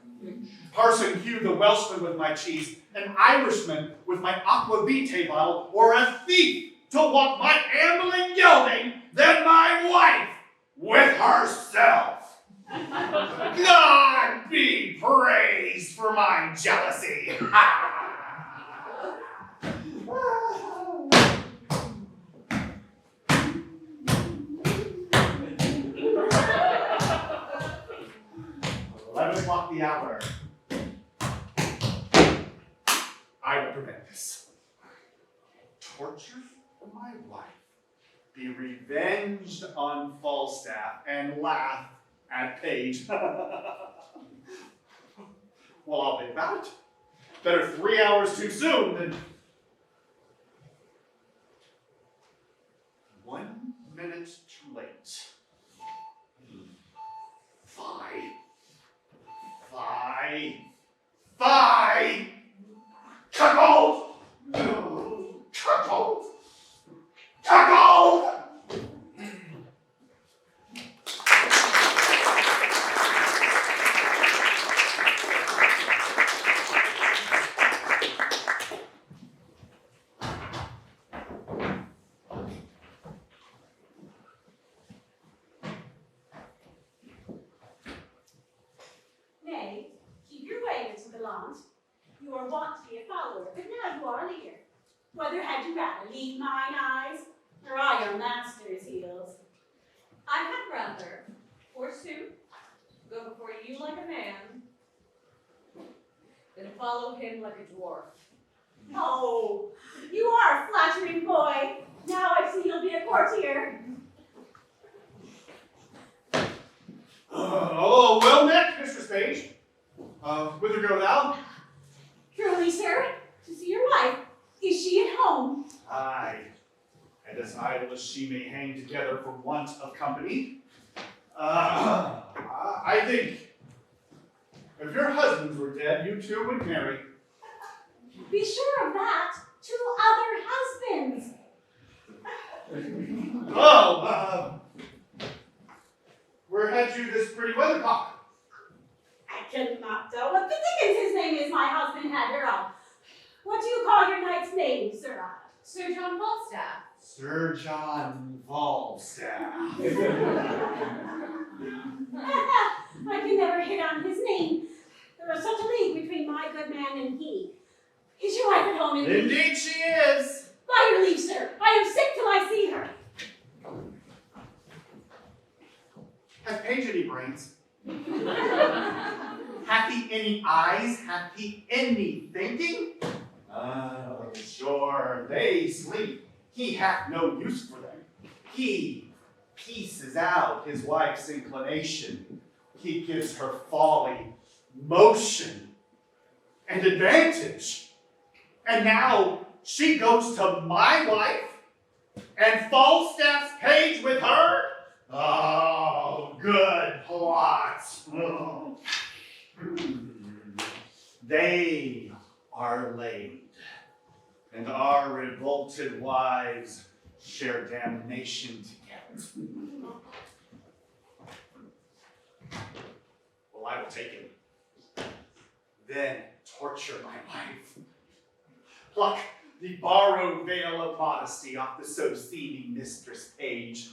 Parson Hugh the Welshman with my cheese, an Irishman with my aqua vitae bottle, or a thief to walk my ambling gelding than my wife with herself. God be praised for my jealousy. O'clock the hour. I will prevent this. Torture for my wife. Be revenged on Falstaff and laugh at Page. Well, I'll be about it. Better 3 hours too soon than 1 minute too late. Fie. Fie. Fie. Cuckold. Cuckold. Cuckold. Nay, keep your way, Mr. Gallant. You are wont to be a follower, but now you are a leader. Whether had you rather lead mine eyes, or I your master's heels? I had rather, forsooth, go before you like a man, than follow him like a dwarf. Oh, you are a flattering boy. Now I see you'll be a courtier. Oh, well met, Mistress Page. Whither go thou? Truly, sir, to see your wife. Is she at home? Aye, and as idle as she may hang together for want of company. I think if your husbands were dead, you two would marry. Be sure of that. 2 other husbands. Oh, where had you this pretty weathercock? I could not tell what the dickens his name is my husband had her on. What do you call your knight's name, sirrah? Sir John Falstaff. Sir John Falstaff. I can never hit on his name. There is such a league between my good man and he. Is your wife at home indeed? Indeed she is. By your leave, sir. I am sick till I see her. Hath Page any brains? Hath he any eyes? Hath he any thinking? Sure, they sleep. He hath no use for them. He pieces out his wife's inclination. He gives her folly, motion, and advantage. And now she goes to my wife and Falstaff's page with her? Oh, good plot. They are laid, and our revolted wives share damnation together. Well, I will take him. Then torture my wife. Pluck the borrowed veil of modesty off the so-seeming mistress page.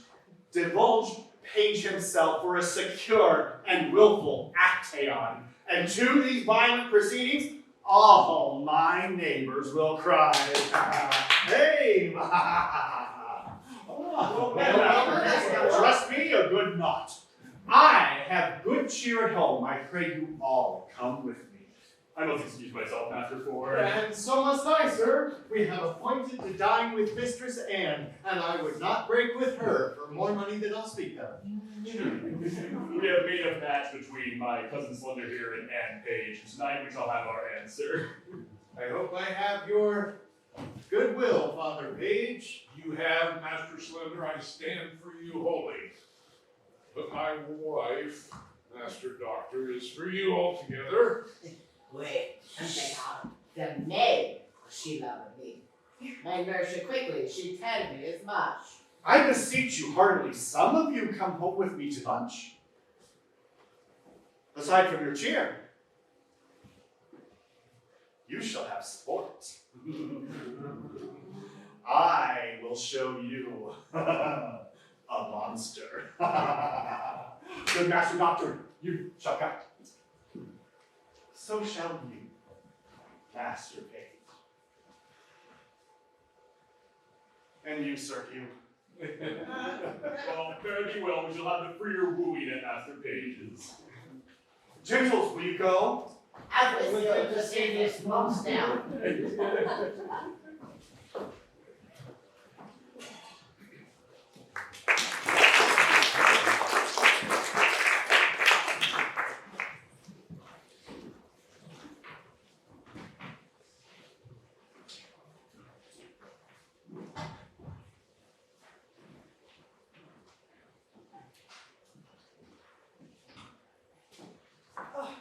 Divulge page himself for a secure and willful actaeon. And to these violent proceedings, all my neighbors will cry, hey! Trust me, a good knot. I have good cheer at home. I pray you all come with me. I must excuse myself, Master, for... And so must I, sir. We have appointed to dine with Mistress Anne, and I would not break with her for more money than I'll speak of. We have made a match between my cousin Slender here and Anne Page, and tonight we shall have our answer. I hope I have your goodwill, Father Page. You have, Master Slender, I stand for you wholly. But my wife, Master Doctor, is for you altogether. Wait, the maid, she loved me. My nurse quickly, she tell me as much. I beseech you heartily, some of you come home with me to lunch. Aside from your cheer, you shall have sport. I will show you a monster. Good Master Doctor, you shall come. So shall you, Master Page. And you, Sir Hugh. Well, fare thee well, we shall have the freer wooing at Master Page's. Gentles, will you go? I was going to see this monks now.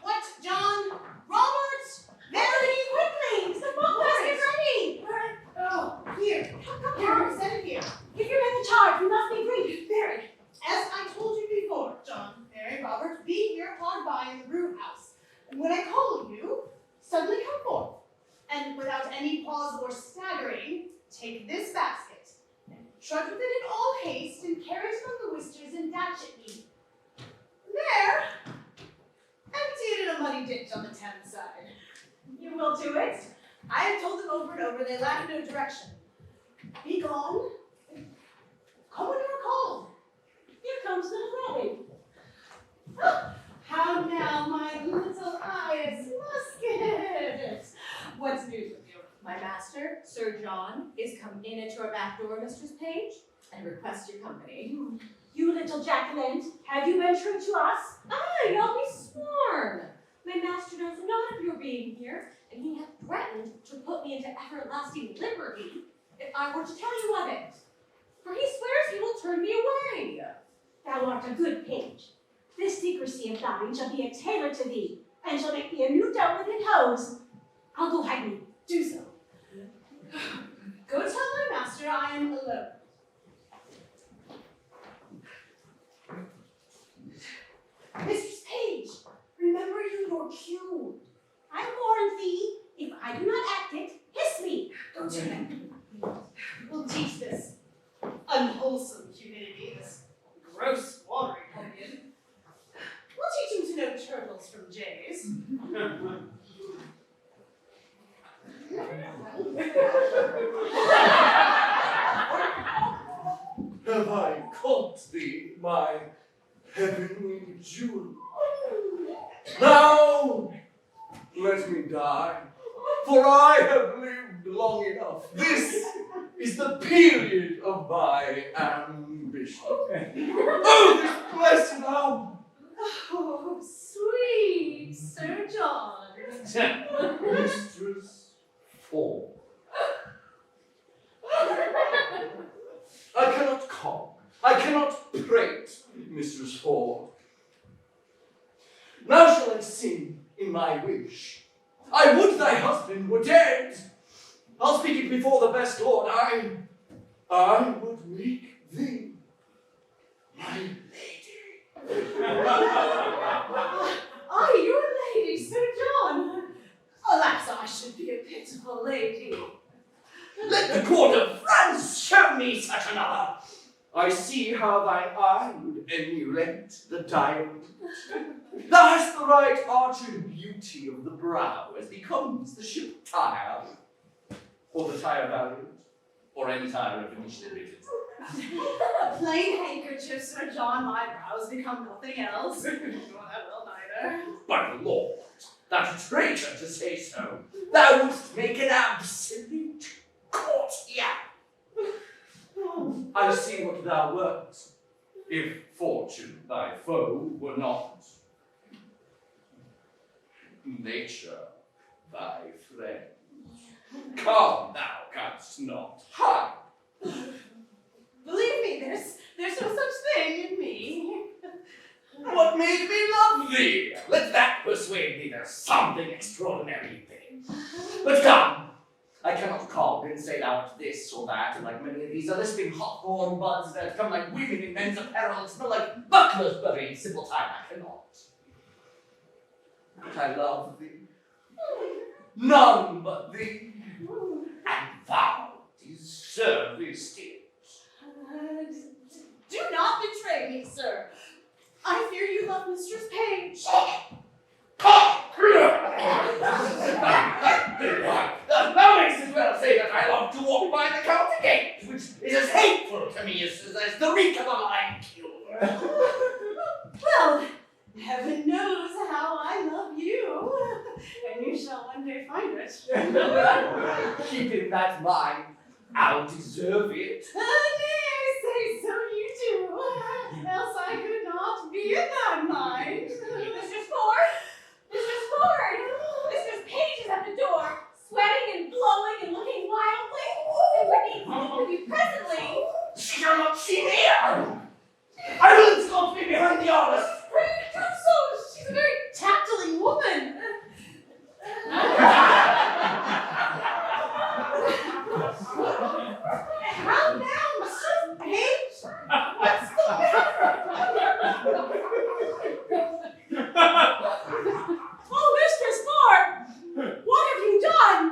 What, John? Robert? Mary, quickly! The book is ready! Oh, here. Here, set it here. If you're in the charge, we must be brief. Mary, as I told you before, John, Mary, Robert, be here hard by in the brew house. And when I call you, suddenly come forth. And without any pause or staggering, take this basket. And trudge with it in all haste and carry it among the wisters and dash at me. There! Empty it in a muddy ditch on the Thames side. You will do it. I have told them over and over they lack no direction. Be gone. Come when you are called. Here comes the robin. Oh, how now, my little eyes musket? What's news with you? My master, Sir John, is come in at your back door, Mistress Page, and requests your company. You little Jacqueline, have you been true to us? Aye, I'll be sworn. My master knows not of your being here, and he hath threatened to put me into everlasting liberty if I were to tell you of it. For he swears he will turn me away. Thou art a good page. This secrecy of thine shall be a tailor to thee, and shall make thee a new doublet and hose. I'll go hide me. Do so. Go tell my master I am alone. Mistress Page, remember you your cue. I warn thee, if I do not act it, hiss me. Don't do that. We'll teach this unwholesome humidity, this gross watery pumpkin. We'll teach him to know turtles from jays. Have I caught thee, my heavenly jewel? Now, let me die, for I have lived long enough. This is the period of my ambition. wish. Oh, this blessed hour! Oh, sweet Sir John. Mistress Ford. I cannot calm. I cannot prate, Mistress Ford. Now shall I sing in my wish. I would thy husband were dead. I'll speak it before the best Lord. I would make thee my lady. I, your lady, Sir John. Alas, I should be a pitiful lady. Let the court of France show me such another. I see how thine eye would emulate the diamond. Thou hast the right archered beauty of the brow, as becomes the ship tire, or the tire valiant, or any tire of Venetian riches. A plain handkerchief, Sir John, my brows become nothing else. Nor that will neither. By the Lord, thou traitor to say so, thou wouldst make an absolute courtier. I see what thou wert, if fortune thy foe were not. Nature thy friend. Come, thou canst not hide. Believe me, there's no such thing in me. What made me love thee? Let that persuade thee there's something extraordinary in thee. But come, I cannot call and say thou art this or that, and like many of these lisping hawthorn buds that come like women in men's apparel and smell like buckler's berry, simple time I cannot. But I love thee, none but thee, and thou deservest it. Do not betray me, sir. I fear you love Mistress Page. Thou mayst as well say that I love to walk by the county gate, which is as hateful to me as the reek of a lime kiln. Well, heaven knows how I love you, and you shall one day find it. Keep in that mind, I'll deserve it. Nay, say so you do, else I could not be in that mind. Mrs. Ford! Mrs. Ford! Mrs. Page is at the door, sweating and blowing and looking wildly. And would be presently. She shall not see me! I will ensconce me behind the arras. Pray do so, she's a very tattling woman. Calm down, Mrs. Page. What's the matter? Oh, Mistress Ford! What have you done?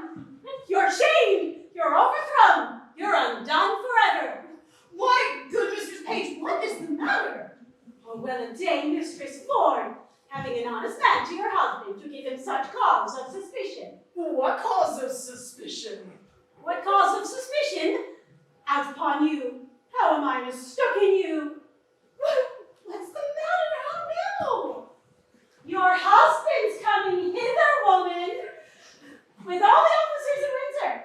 You're shamed! You're overthrown! You're undone forever! Why, good Mistress Page, what is the matter? Oh, well a day, Mistress Ford, having an honest man to your husband to give him such cause of suspicion. What cause of suspicion? What cause of suspicion? Out upon you. How am I mistaken you? What's the matter? How now? Your husband's coming hither, woman, with all the officers in Windsor,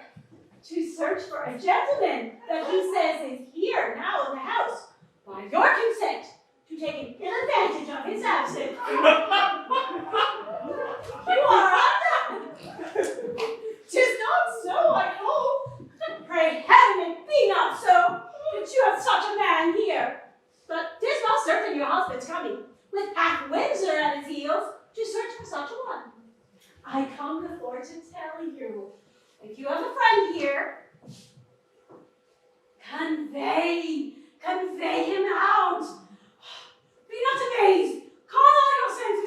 to search for a gentleman that he says is here now in the house, by your consent, to take ill advantage of his absence. You are undone. 'Tis not so, I hope. Pray heaven it be not so, that you have such a man here. But 'tis most certain your husband's coming, with half Windsor at his heels, to search for such a one. I come before to tell you, if you have a friend here, convey him out. Be not amazed, call all your senses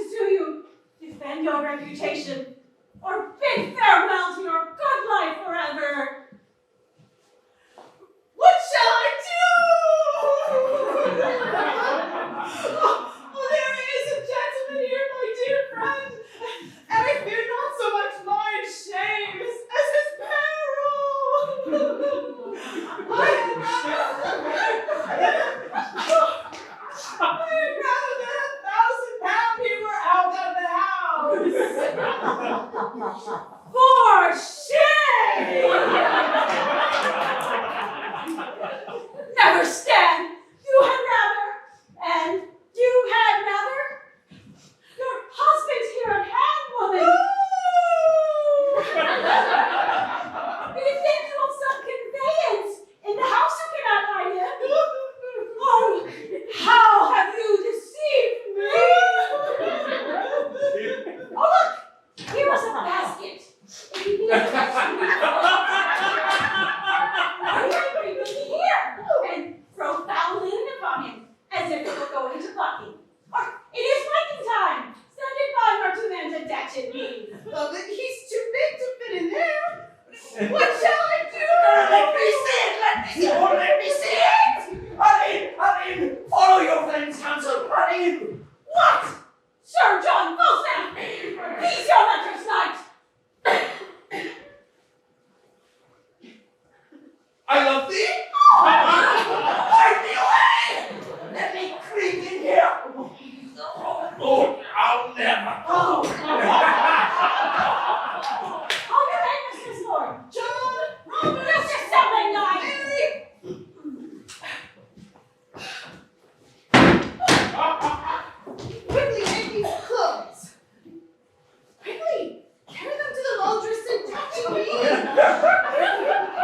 I'll never. Oh! Oh, you're right, Mr. Sword. John, Robert, Mr. Something Nice. Quickly, make these clothes. Quickly, carry them to the laundress and touch me.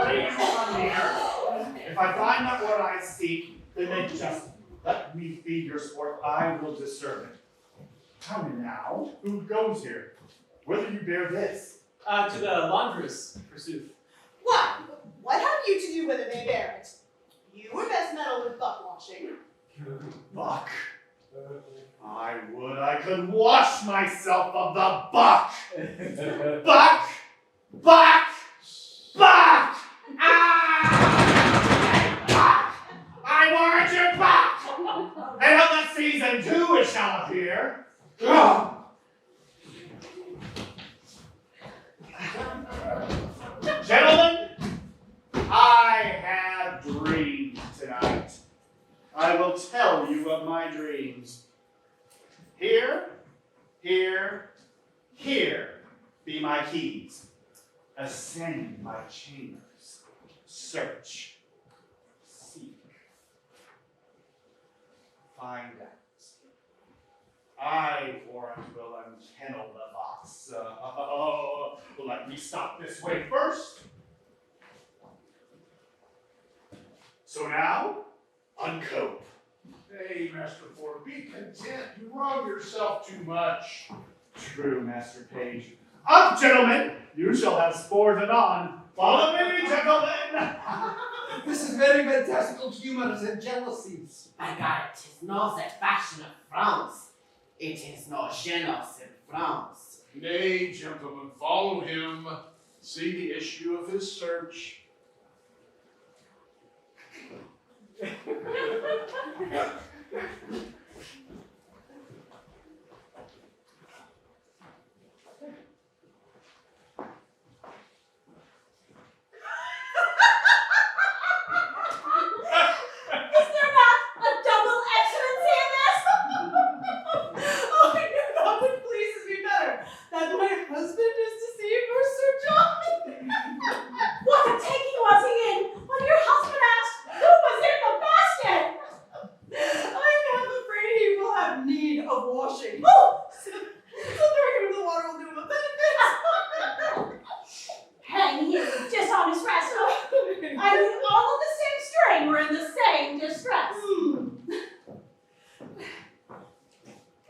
Please come here. If I find not what I seek, then just let me feed your sport. I will disturb it. Tell me now, who goes here? Whither you bear this? To the laundress, forsooth. What? What have you to do whether they bear it? You were best meddle with butt washing. Buck. I would I could wash myself of the buck. Buck! Buck! Buck! Ah! Buck! I warrant you, buck! And of the season too it shall appear. Gentlemen, I have dreamed tonight. I will tell you of my dreams. Here be my keys. Ascend my chambers. Search. Seek. Find out. I warrant will unkennel the box. Let me stop this way first. So now, uncope. Hey, Master Ford, be content. You wrong yourself too much. True, Master Page. Up, gentlemen! You shall have sport anon. Follow me, gentlemen! This is very fantastical humors and jealousies. By God, it is not the fashion of France. It is no jealous in France. Nay, gentlemen, follow him. See the issue of his search. Is there not a double excellency in this? Oh, I know nothing pleases me better than my husband is deceived or Sir John. What a taking was he in when your husband asked who was in the basket? I am afraid he will have need of washing. Oh! So throwing him in the water will do him a benefit. Hang you, dishonest rascal. I mean, all of the same string were in the same distress.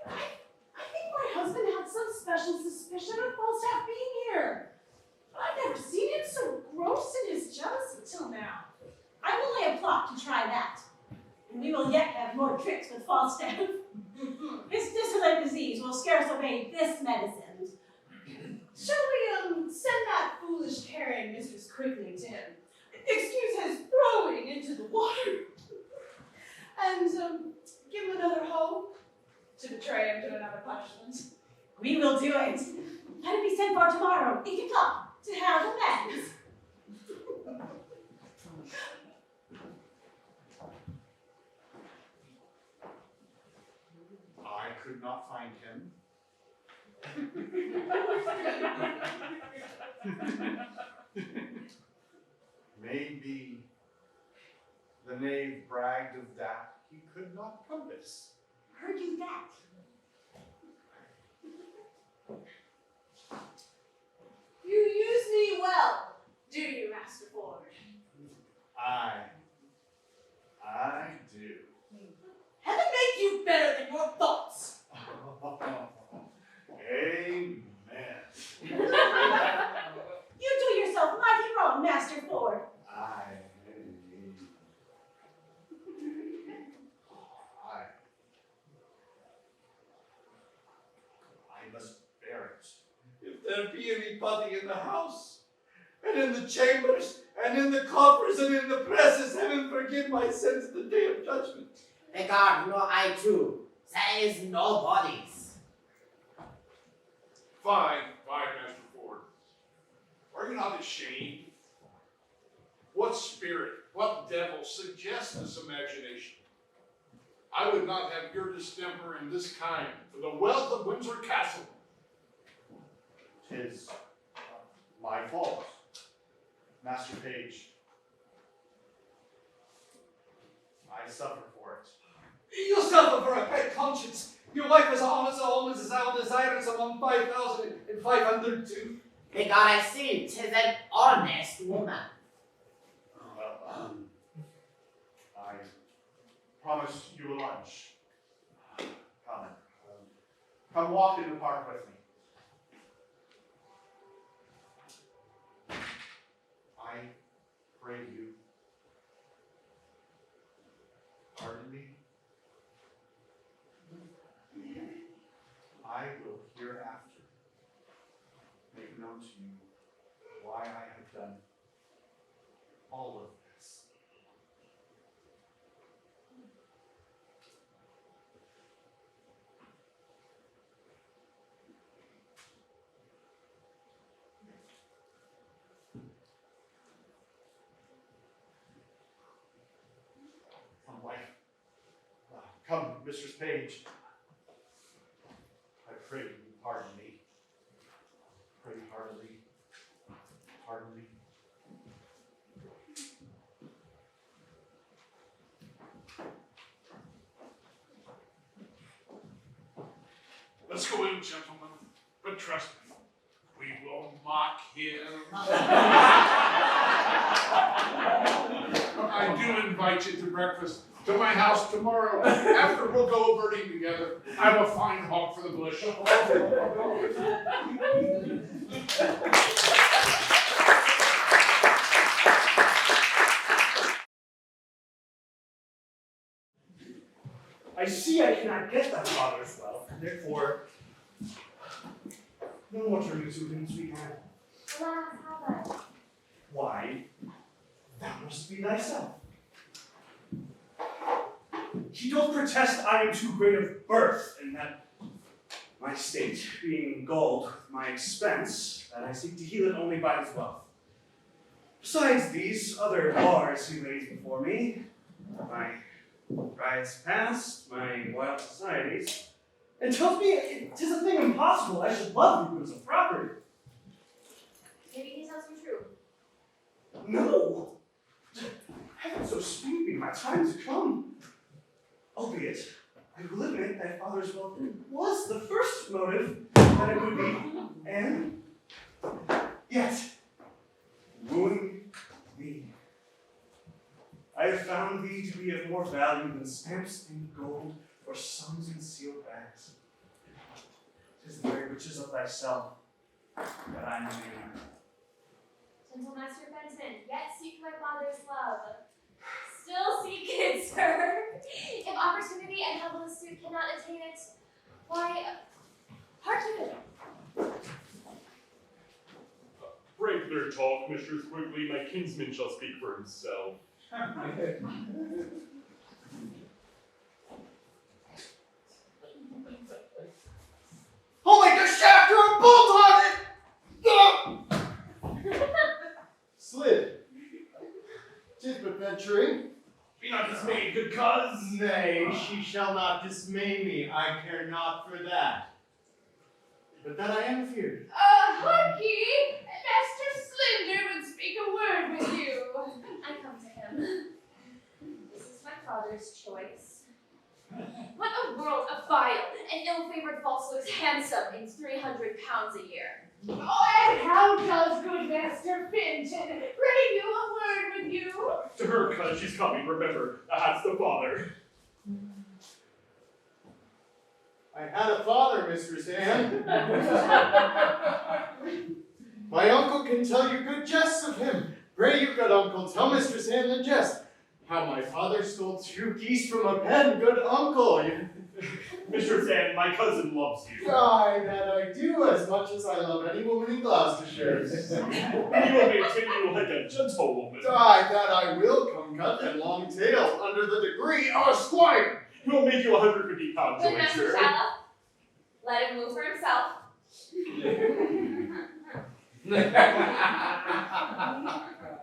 I think my husband had some special suspicion of Falstaff being here. I've never seen him so gross in his jealousy till now. I will lay a plot to try that. And we will yet have more tricks with Falstaff. His dissolute disease will scarce obey this medicine. Shall we send that foolish carrying mistress quickly to him? Excuse his throwing into the water. And give him another hoe to betray him to another punishment. We will do it. Let it be sent for tomorrow, 8 o'clock, to have amends. I could not find him. Maybe the knave bragged of that he could not compass. Heard you that? You use me well, do you, Master Ford? I do. Heaven make you better than your thoughts. Amen. You do yourself mighty wrong, Master Ford. I must bear it. If there be anybody in the house, and in the chambers, and in the coffers, and in the presses, heaven forgive my sins at the day of judgment. Regard, no, I too. There is no bodies. Fine, Master Ford. Are you not ashamed? What spirit, what devil suggests this imagination? I would not have your distemper in this kind for the wealth of Windsor Castle. 'Tis my fault, Master Page. I suffer for it. You suffer for a pet conscience. Your wife is almost as our desirous among 5,502. May God I see, 'tis an honest woman. Well, I promise you a lunch. Come walk in the park with me. I pray you, pardon me. I will hereafter make known to you why I have done all of this. Come, Mistress Page. I pray you pardon me. Pray heartily. Pardon me. Let's go in, gentlemen. But trust me, we will mock him. I do invite you to breakfast to my house tomorrow. After we'll go birding together. I have a fine hawk for the bush. I see I cannot get thy father's wealth, and therefore, no more turning to him, sweetheart. Alas, how then? Why, thou must be thyself. He doth protest I am too great of birth, and that my state being galled with my expense, that I seek to heal it only by his wealth. Besides these other bars he lays before me, my riots past, my wild societies, and tells me 'tis a thing impossible I should love you as a property. Maybe he tells you true. No! Heaven so speed me, my time to come. Albeit, I will admit thy father's wealth was the first motive that it would be, and yet, wooing thee. I have found thee to be of more value than stamps in gold or sums in sealed bags. 'Tis the very riches of thyself that I am in. Gentle Master Benton, yet seek my father's love. Still seek it, sir. If opportunity and humble suit cannot attain it, why, hearken. Break their talk, Mistress Quigley. My kinsman shall speak for himself. Oh, like a shaft or a bolt on it! Slid. 'Tis but venturing. Be not dismayed, good cuz. Nay, she shall not dismay me. I care not for that. But that I am feared. Harkee! Master Slender would speak a word with you. I come to him. This is my father's choice. What a world of vile and ill-favored false looks handsome in 300 pounds a year. Oh, and how does good Master Fenton pray you a word with you? To her, cuz she's coming. Remember, that's the father. I had a father, Mistress Anne. My uncle can tell you good jests of him. Pray you, good uncle, tell Mistress Anne the jest. How my father stole 2 geese from a pen, good uncle. Mistress Anne, my cousin loves you. Aye, that I do, as much as I love any woman in Gloucestershire. And you will maintain you like a gentlewoman. Aye, that I will, come cut and long tail, under the degree of a squire. He will make you 150 pounds Good Master Shallop, let him move for himself.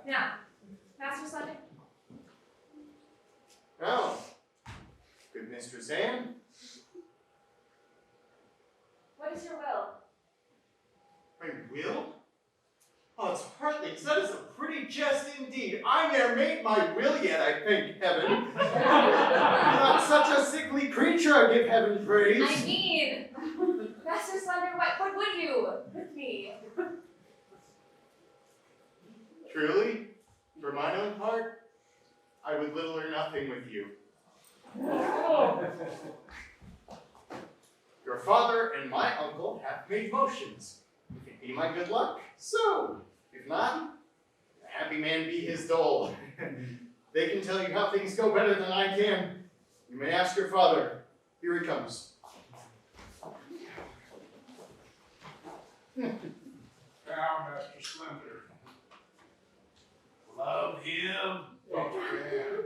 Now, Master Slender. Now, good Mistress Anne? What is your will? My will? Oh, it's hardly, that is a pretty jest indeed. I ne'er made my will yet, I thank heaven. Not such a sickly creature, I give heaven praise. I mean, Master Slender, what would you with me? Truly, for mine own part, I would little or nothing with you. Your father and my uncle have made motions. If it be my good luck, so. If not, a happy man be his dole. They can tell you how things go better than I can. You may ask your father. Here he comes. Now, Master Slender. Love him. Oh, man.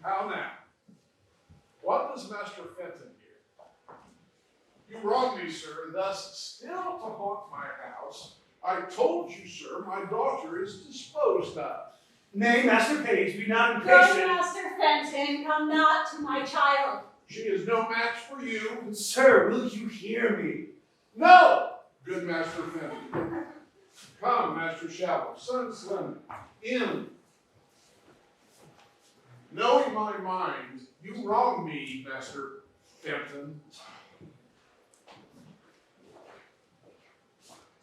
How now? What does Master Fenton here? You wrong me, sir, thus still to haunt my house. I told you, sir, my daughter is disposed of. Nay, Master Page, be not Go, impatient. Master Fenton, come not to my child. She is no match for you. Sir, will you hear me? No! Good Master Fenton. Come, Master Shallow, son Slender, in. Knowing my mind, you wrong me, Master Fenton.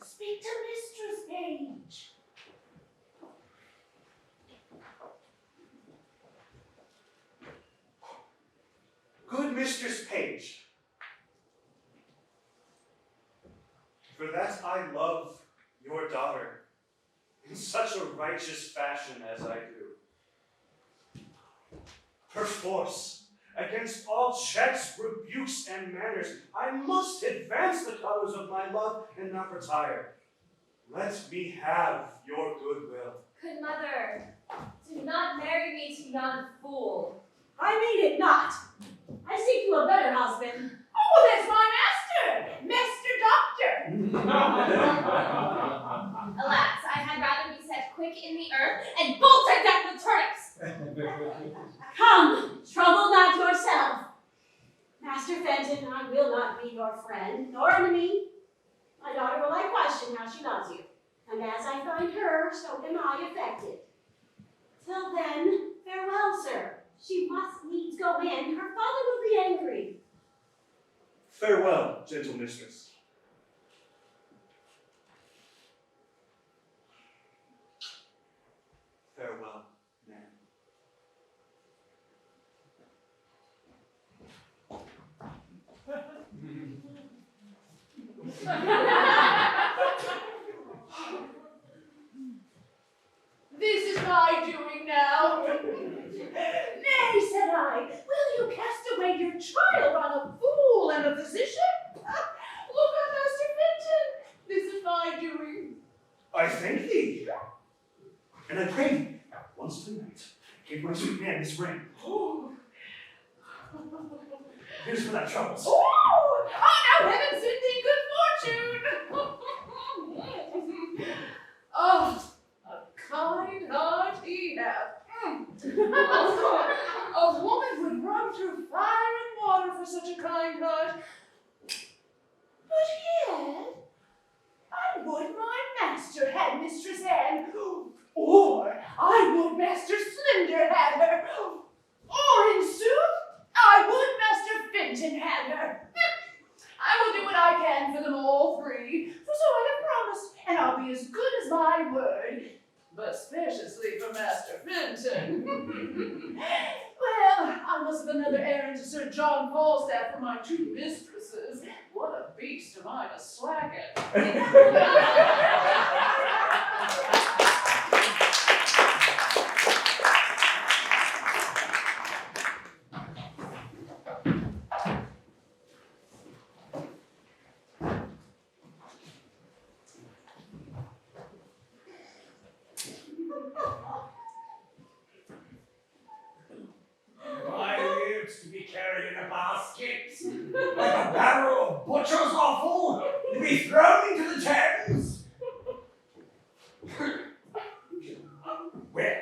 Speak to Mistress Page. Good Mistress Page, for that I love your daughter in such a righteous fashion as I do. Perforce, against all checks, rebukes, and manners, I must advance the colors of my love and not retire. Let me have your goodwill. Good mother, do not marry me to yon fool. I mean it not. I seek you a better husband. Oh, that's my master, Master Doctor. Alas, I had rather be set quick in the earth and bolted down with turnips. Come, trouble not yourself. Master Fenton, I will not be your friend, nor enemy. My daughter will I question how she loves you, and as I find her, so am I affected. Till then, farewell, sir. She must needs go in. Her father will be angry. Farewell, gentle mistress. Farewell, man. This is my doing now. Nay, said I, will you cast away your child on a fool and a physician? Look on Master Fenton. This is my doing. I thank thee, and I pray thee, once tonight, give my sweet man this ring. Here's for thy troubles. Oh, now heaven send thee good fortune. Oh, a kind heart he hath. A woman would run through fire and water for such a kind heart. But yet, I would my master had Mistress Anne, or I would Master Slender had her, or in sooth, I would Master Fenton had her. I will do what I can for them all three, for so I have promised, and I'll be as good as my word. But especially for Master Fenton. Well, I must have another errand to Sir John Falstaff for my two mistresses. What a beast am I to slacken. My lips to be carried in a basket, like a barrel of butcher's offal, to be thrown into the Thames. Well,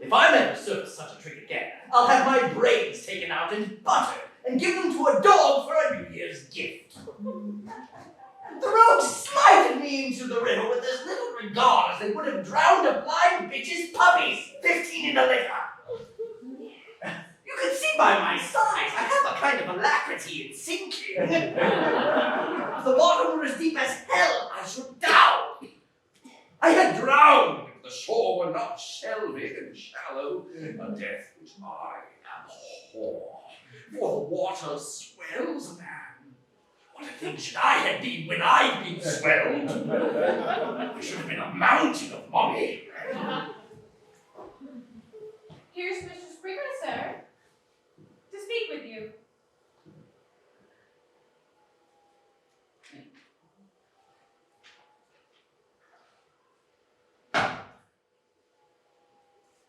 if I ever surface such a trick again, I'll have my brains taken out and buttered and give them to a dog for a New Year's gift. The rogues smited me into the river with as little regard as they would have drowned a blind bitch's puppies, 15 in the litter. You can see by my size, I have a kind of alacrity in sinking. If the bottom were as deep as hell, I should down. I had drowned if the shore were not shelving and shallow, a death which I abhor. For the water swells a man. What a thing should I have been when I've been swelled? I should have been a mountain of mommy. Here's Mr. Springer, sir, to speak with you.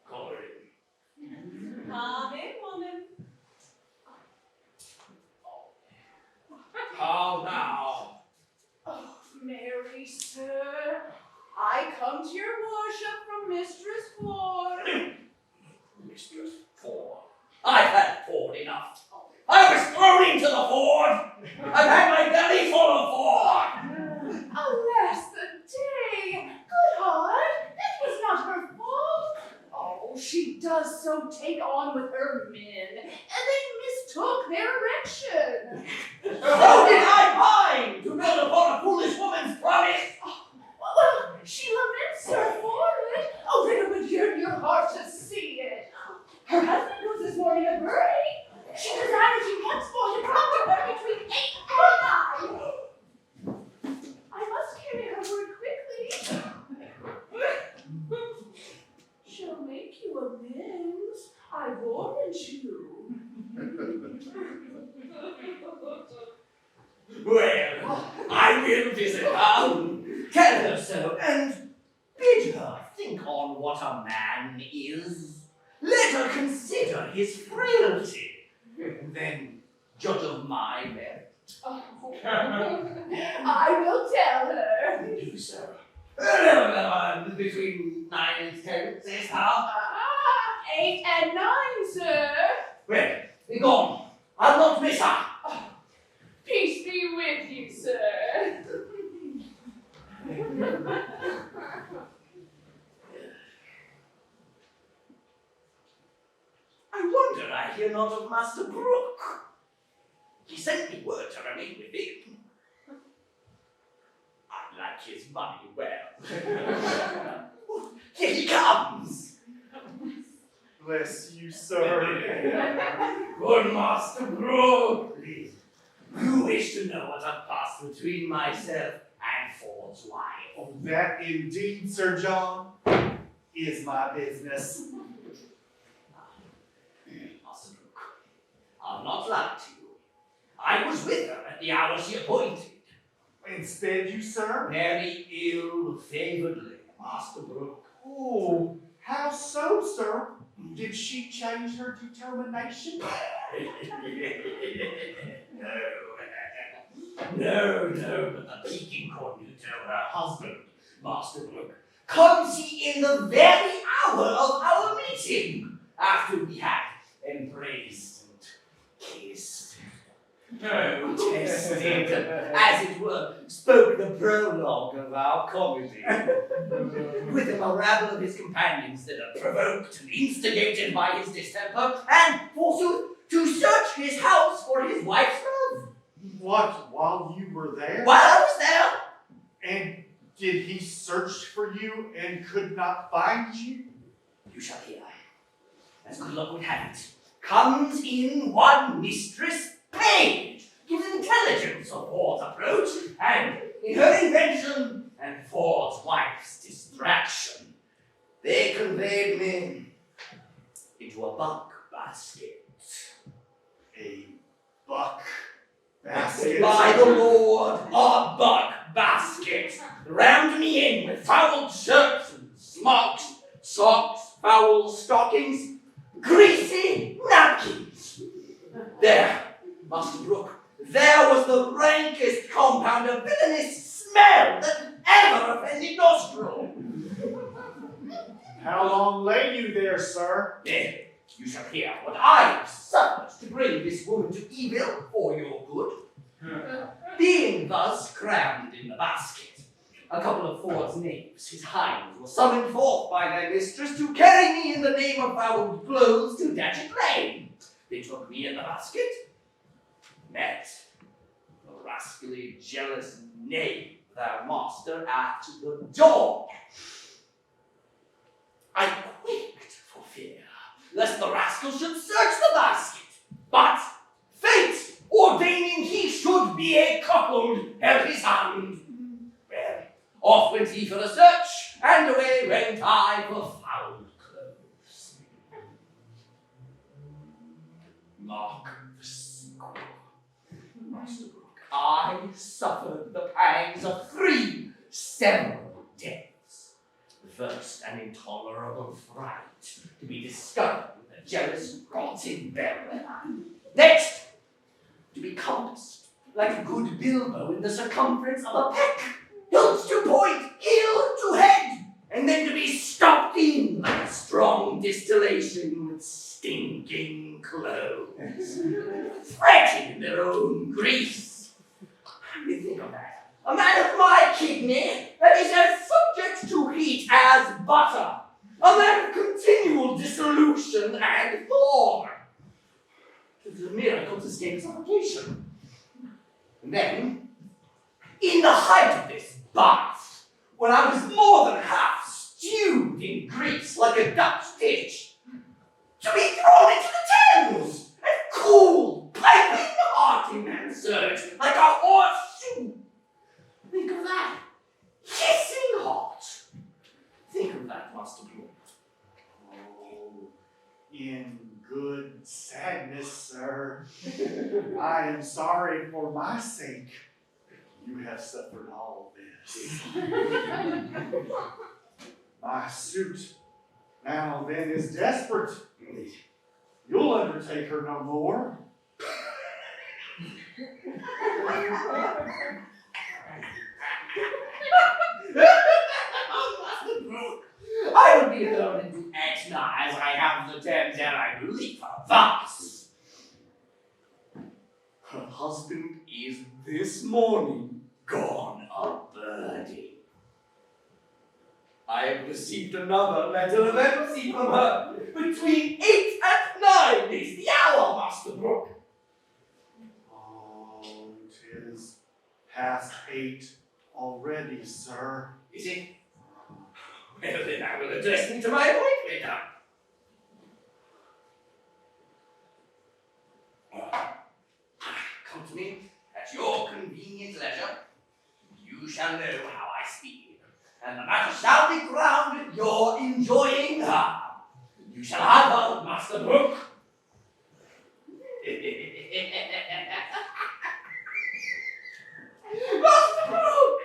Call her in. Come in, woman. How now? Oh, Mary, sir, I come to your worship from Mistress Ford. Mistress Ford. I've had Ford enough. I was thrown into the Ford. I've had my belly full of Ford. Alas, the day! Good heart, it was not her fault. Oh, she does so take on with her men, and they mistook their erection. How did I mind to build upon a foolish woman's promise? Well, she laments her for it. Oh, that it would yearn your heart to see it. Her husband was this morning a birdie. She desired you henceforth to come to her between 8 and 9. I must carry her word quickly. She'll make you amends, I warrant you. Well, I will visit her. Tell her so, and bid her think on what a man is. Let her consider his frailty, and then judge of my merit. Oh. I will tell her. Do so. Between 9 and 10, says how? 8 and 9, sir. Well, be gone. I'll not miss her. Peace be with you, sir. I wonder I hear not of Master Brooke. He sent me word to remain with him. I like his money well. Here he comes. Bless you, sir. Good Master Brooke. You wish to know what hath passed between myself and Ford's wife. Oh, that indeed, Sir John, is my business. Master Brooke, I'll not lie to you. I was with her at the hour she appointed. And sped you, sir? Very ill-favoredly, Master Brooke. Oh, how so, sir? Did she change her determination? No, but the peaking cornuto, her husband, Master Brooke, comes he in the very hour of our meeting, after we had embraced and kissed. Protested, as it were, spoke the prologue of our comedy. With him a rabble of his companions that are provoked and instigated by his distemper, and forsooth to search his house for his wife's love. What, while you were there? While I was there? And did he search for you and could not find you? You shall hear. As good luck would have it, comes in one Mistress Page, gives intelligence of Ford's approach, and in her invention and Ford's wife's distraction, they conveyed me into a buck basket. A buck basket? By the Lord, a buck basket! Rammed me in with fouled shirts and smocks, socks, foul stockings, greasy napkins. There, Master Brooke, there was the rankest compound of villainous smell that ever offended nostril. How long lay you there, sir? you shall hear what I have suffered to bring this woman to evil for your good. Being thus crammed in the basket, a couple of Ford's knaves, his hinds, were summoned forth by their mistress to carry me in the name of foul blows to Datchet Lane. They took me in the basket, met the rascally, jealous knave, their master, at the door. I quaked for fear, lest the rascal should search the basket, but fate ordaining he should be a cuckold held his hand. Well, off went he for a search, and away went I for foul clothes. Mark the sequel. Master Brooke, I suffered the pangs of 3 several deaths. The first, an intolerable fright to be discovered with a jealous, rotting bellwether. Next, to be compassed like a good bilbo in the circumference of a peck, hilts to point, heel to head, and then to be stopped in like a strong distillation with stinking clothes, fretting in their own grease. You think of that. A man of my kidney that is as subject to heat as butter, a man of continual dissolution and thorn. It is a miracle to escape suffocation. And then, in the height of this bath, when I was more than half stewed in grease like a Dutch dish, to be thrown into the Thames and cooled, piping hot in that surge like a horseshoe. Think of that. Hissing hot. Think of that, Master Blue. Oh, in good sadness, sir. I am sorry for my sake. You have suffered all this. My suit now then is desperate. You'll undertake her no more. I would be thrown into Etna as I have the Thames, and I believe her thus. Her husband is this morning gone a-birding. I have received another letter of embassy from her. Between 8 and 9 is the hour, Master Brooke. Oh, 'tis past 8 already, sir. Is it? Well, then I will address me to my appointment. Come to me at your convenient leisure. You shall know how I speak, and the matter shall be crowned your enjoying her. You shall have her, Master Brooke. Master Brooke!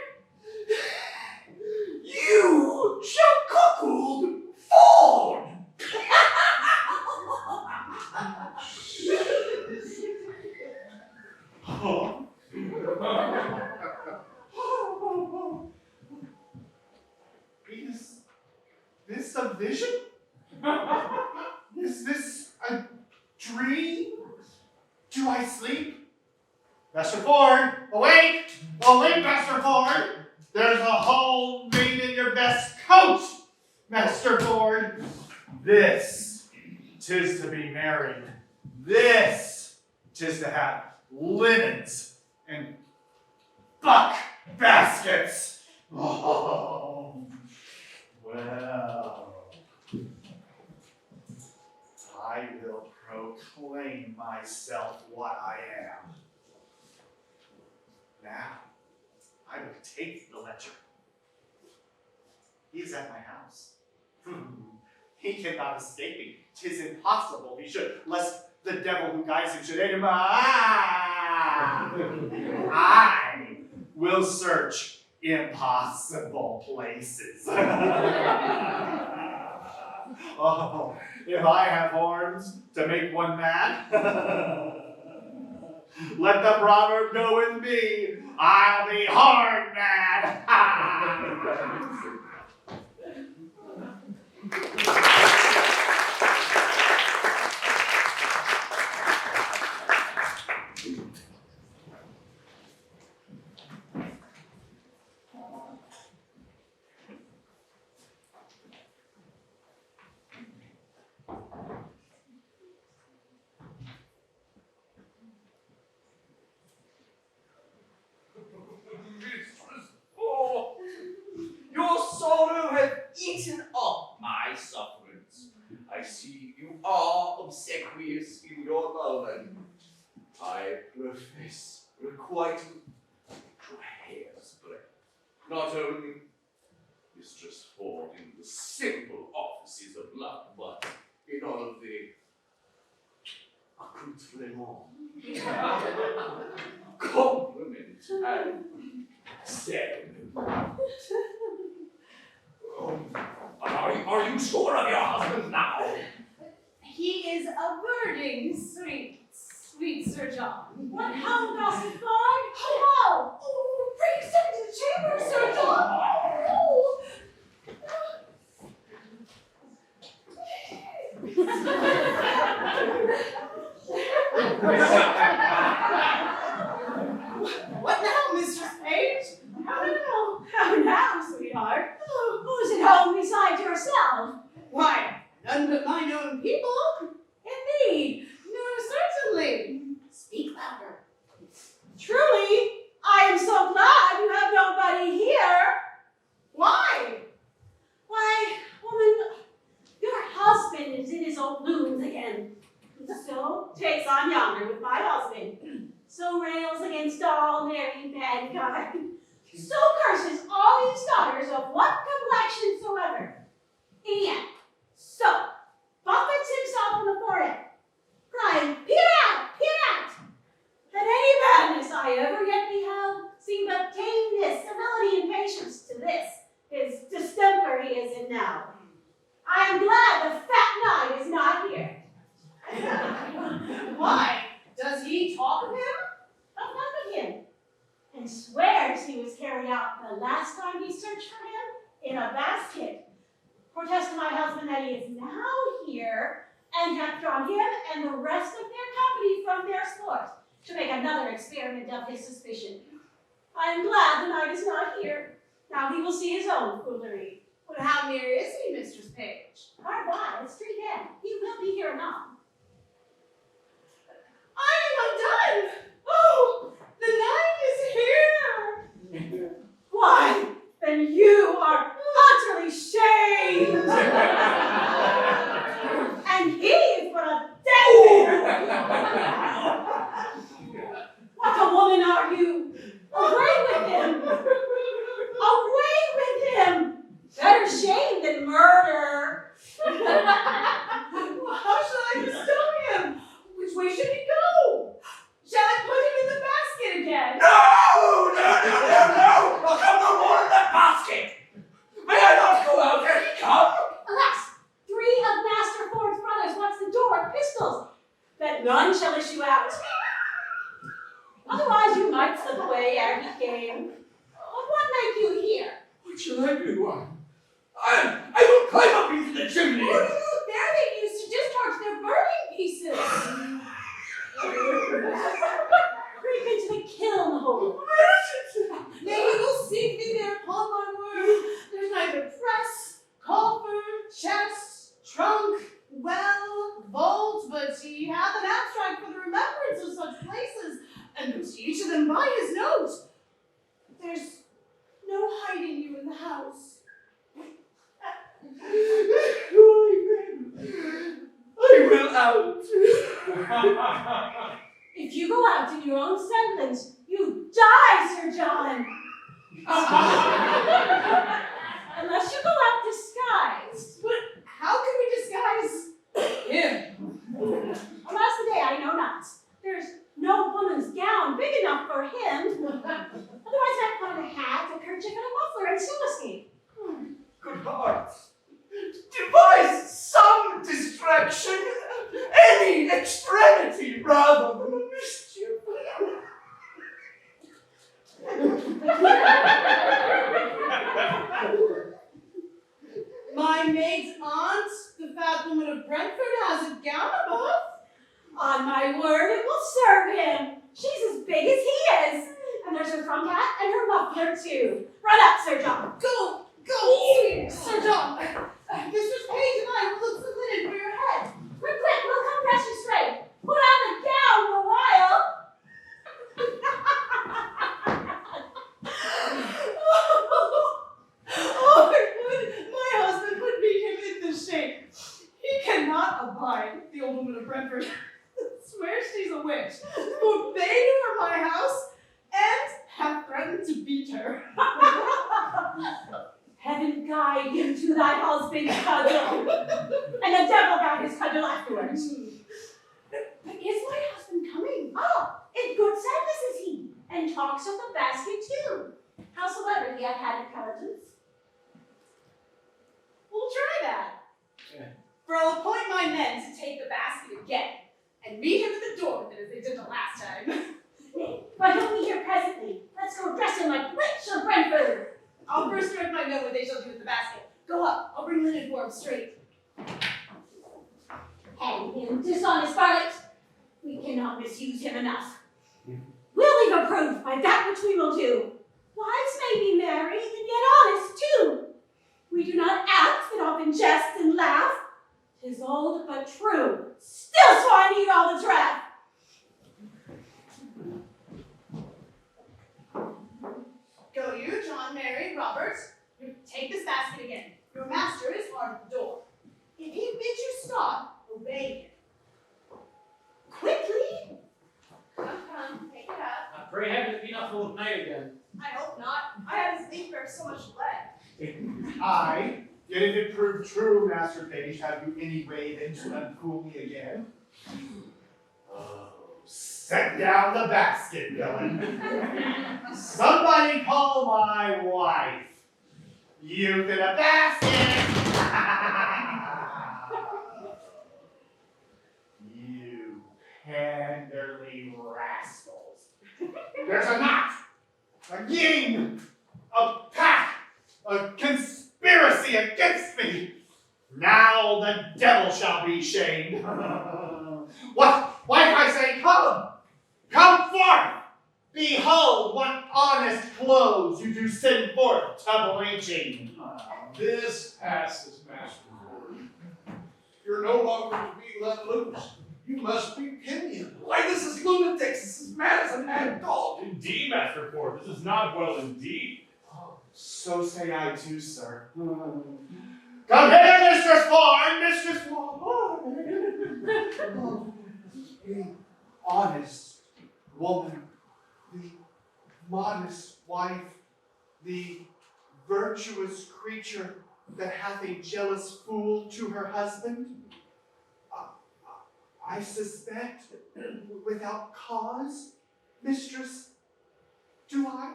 You shall cuckold Ford! Is this a vision? Is this a dream? Do I sleep? Master Ford, awake! Awake, Master Ford! There's a hole made in your best coat, Master Ford. This, 'tis to be married. This, 'tis to have linens and buck baskets. Oh, well, I will proclaim myself what I am. Now, I will take the ledger. He is at my house. He cannot escape me. 'Tis impossible he should, lest the devil who guides him should aid him. I will search impossible places. Oh, if I have horns to make one mad, let the proverb go with me. I'll be horn mad. quite to a hair's breadth. Not only Mistress Ford in the simple offices of love, but in all of the accoutrement, compliment, and ceremony. Are you sure of your husband now? He is a burning sweet, sweet Sir John. What how, Master Ford? Hello! Oh, bring him to the chamber, Sir John. Oh. What now, Mistress Page? How now, sweetheart? Who's at home besides yourself? Why, none but mine own people. Indeed. No, certainly. Speak louder. Truly, I am so glad you have nobody here. Why? Why, woman, your husband is in his old looms again. So takes on yonder with my husband. So rails against all married mankind. So curses all his daughters of what complexion soever. And so buffets himself on the forehead, crying, "Peer out, peer out!" That any madness I ever yet beheld seemed but tameness, civility, and patience to this, his distemper he is in now. I am glad the fat knight is not here. Why? Does he talk of him? Of none but him, and swears he was carried out the last time he searched for him in a basket. Protest to my husband that he is now here and hath drawn him and the rest of their company from their sport to make another experiment of his suspicion. I am glad the knight is not here. Now he will see his own foolery. But how near is he, Mistress Page? Hard by, it's 3 then. He will be here anon. I am undone! Oh, the knight is here! Why, then you are utterly shamed! And he is but a dead man! What a woman are you! Away with him! Away with him! Better shame than murder! How shall I bestow him? Which way should he go? Shall I put him in the basket again? No! I'll come no more in that basket! May I not go out? There he come! Alas! 3 of Master Ford's brothers watch the door with pistols, that none shall issue out. Otherwise you might slip away ere he came. What make you here? What shall I do? I will climb up into the chimney! There they used to discharge their burning pieces. Creep into the kiln hole. Nay, he will sink me there upon my word. There's neither press, coffer, chest, trunk, well, vault, but he hath an abstract for the remembrance of such places, and puts each of them by his note. There's no hiding you in the house. I will out! If you go out in your own semblance, you die, Sir John. Unless you go out disguised. But how can we disguise him? Alas the day, I know not. There's no woman's gown big enough for him. Otherwise I'd put on a hat, a kerchief, and a muffler, and still escape. Good hearts, devise some distraction, any extremity rather than a mischief. My maid's aunt, the fat woman of Brentford, has a gown above. On my word, it will serve him. She's as big as he is. And there's her front hat and her muffler, too. Run up, Sir John. Go, sweet Sir John. Mistress Page and I will look for linen for your head. Quick, we'll come dress you straight. Put on the gown for a while. My husband would beat him in the shape. He cannot abide the old woman of Brentford. Swears she's a witch. Who bade her my house, husband cuddle. And the devil got his cuddle afterwards. But is my husband coming? Oh, in good service is he, and talks of the basket too. Howsoever he hath had intelligence. We'll try that. Yeah. For I'll appoint my men to take the basket again, and meet him at the door with it as they did the last time. But he'll be here presently. Let's go dress him like Witch of Brentford. I'll first direct my men what they shall do with the basket. Go up, I'll bring linen for him straight. Hang him, dishonest varlet. We cannot misuse him enough. We'll leave a proof by that which we will do. Wives may be married and yet honest too. We do not act, but often jest and laugh. 'Tis old but true. Still swine eat all the draft. Go you, John, Mary, Robert. You take this basket again. Your master is hard at the door. If he bids you stop, obey him. Quickly! Come, take it up. I pray heaven it be not full of night again. I hope not. I had his ink bear so much lead. Aye, yet if it prove true, Master Page, have you any way then to unfool me again? Oh, set down the basket, villain. Somebody call my wife. Youth in a basket! You panderly rascals. There's a knot, a gang, a pack, a conspiracy against me. Now the devil shall be shamed. What? Wife, I say, come! Come forth! Behold what honest clothes you do send forth to bleaching. This passes, Master Lord. You're no longer to be let loose. You must be pinioned. Why, this is lunatics. This is mad as a mad dog. Indeed, Master Ford, this is not well indeed. So say I too, sir. Come hither, Mistress Ford, Mistress Ford. The honest woman, the modest wife, the virtuous creature that hath a jealous fool to her husband. I suspect, without cause, mistress, do I?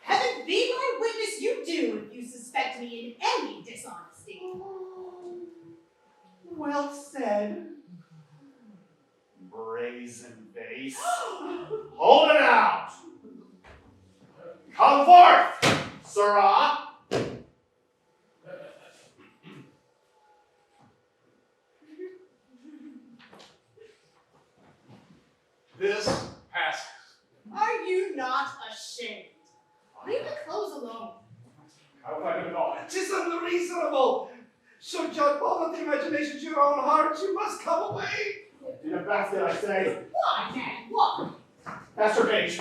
Heaven be my witness, you do, if you suspect me in any dishonesty. Well said. Brazen face. Hold it out. Come forth, sirrah. This passes. Are you not ashamed? Leave the clothes alone. How have I been on it? 'Tis unreasonable. Should judge all of the imagination to your own heart, you must come away. In a basket, I say. Why, man? Why? Master Page,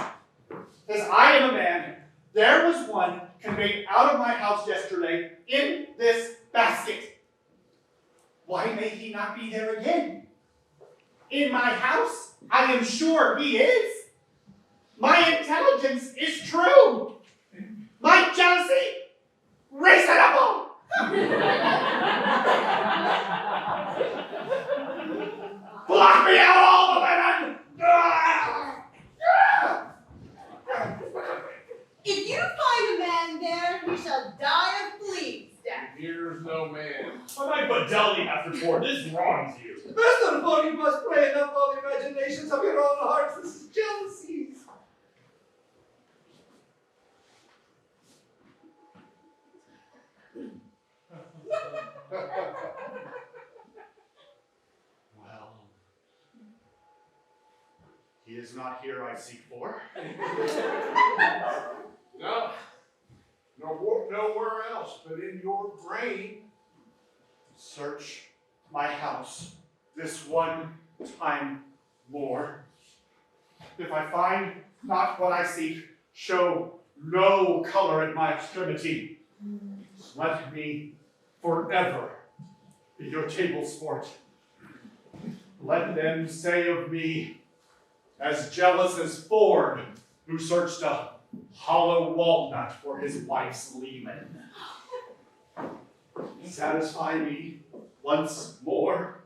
as I am a man, there was one conveyed out of my house yesterday in this basket. Why may he not be there again? In my house, I am sure he is. My intelligence is true. My jealousy, reasonable. Block me out all the women! If you find a man there, he shall die of fleas, Dad. Here's no man. Why, my fidelity, Master Ford, this wrongs you. First of all, you must play enough all the imaginations of your own hearts. This is jealousies. Well, he is not here I seek for. No. Nowhere else but in your brain. Search my house this one time more. If I find not what I seek, show no color at my extremity. Let me forever be your table sport. Let them say of me, as jealous as Ford, who searched a hollow walnut for his wife's leman. Satisfy me once more.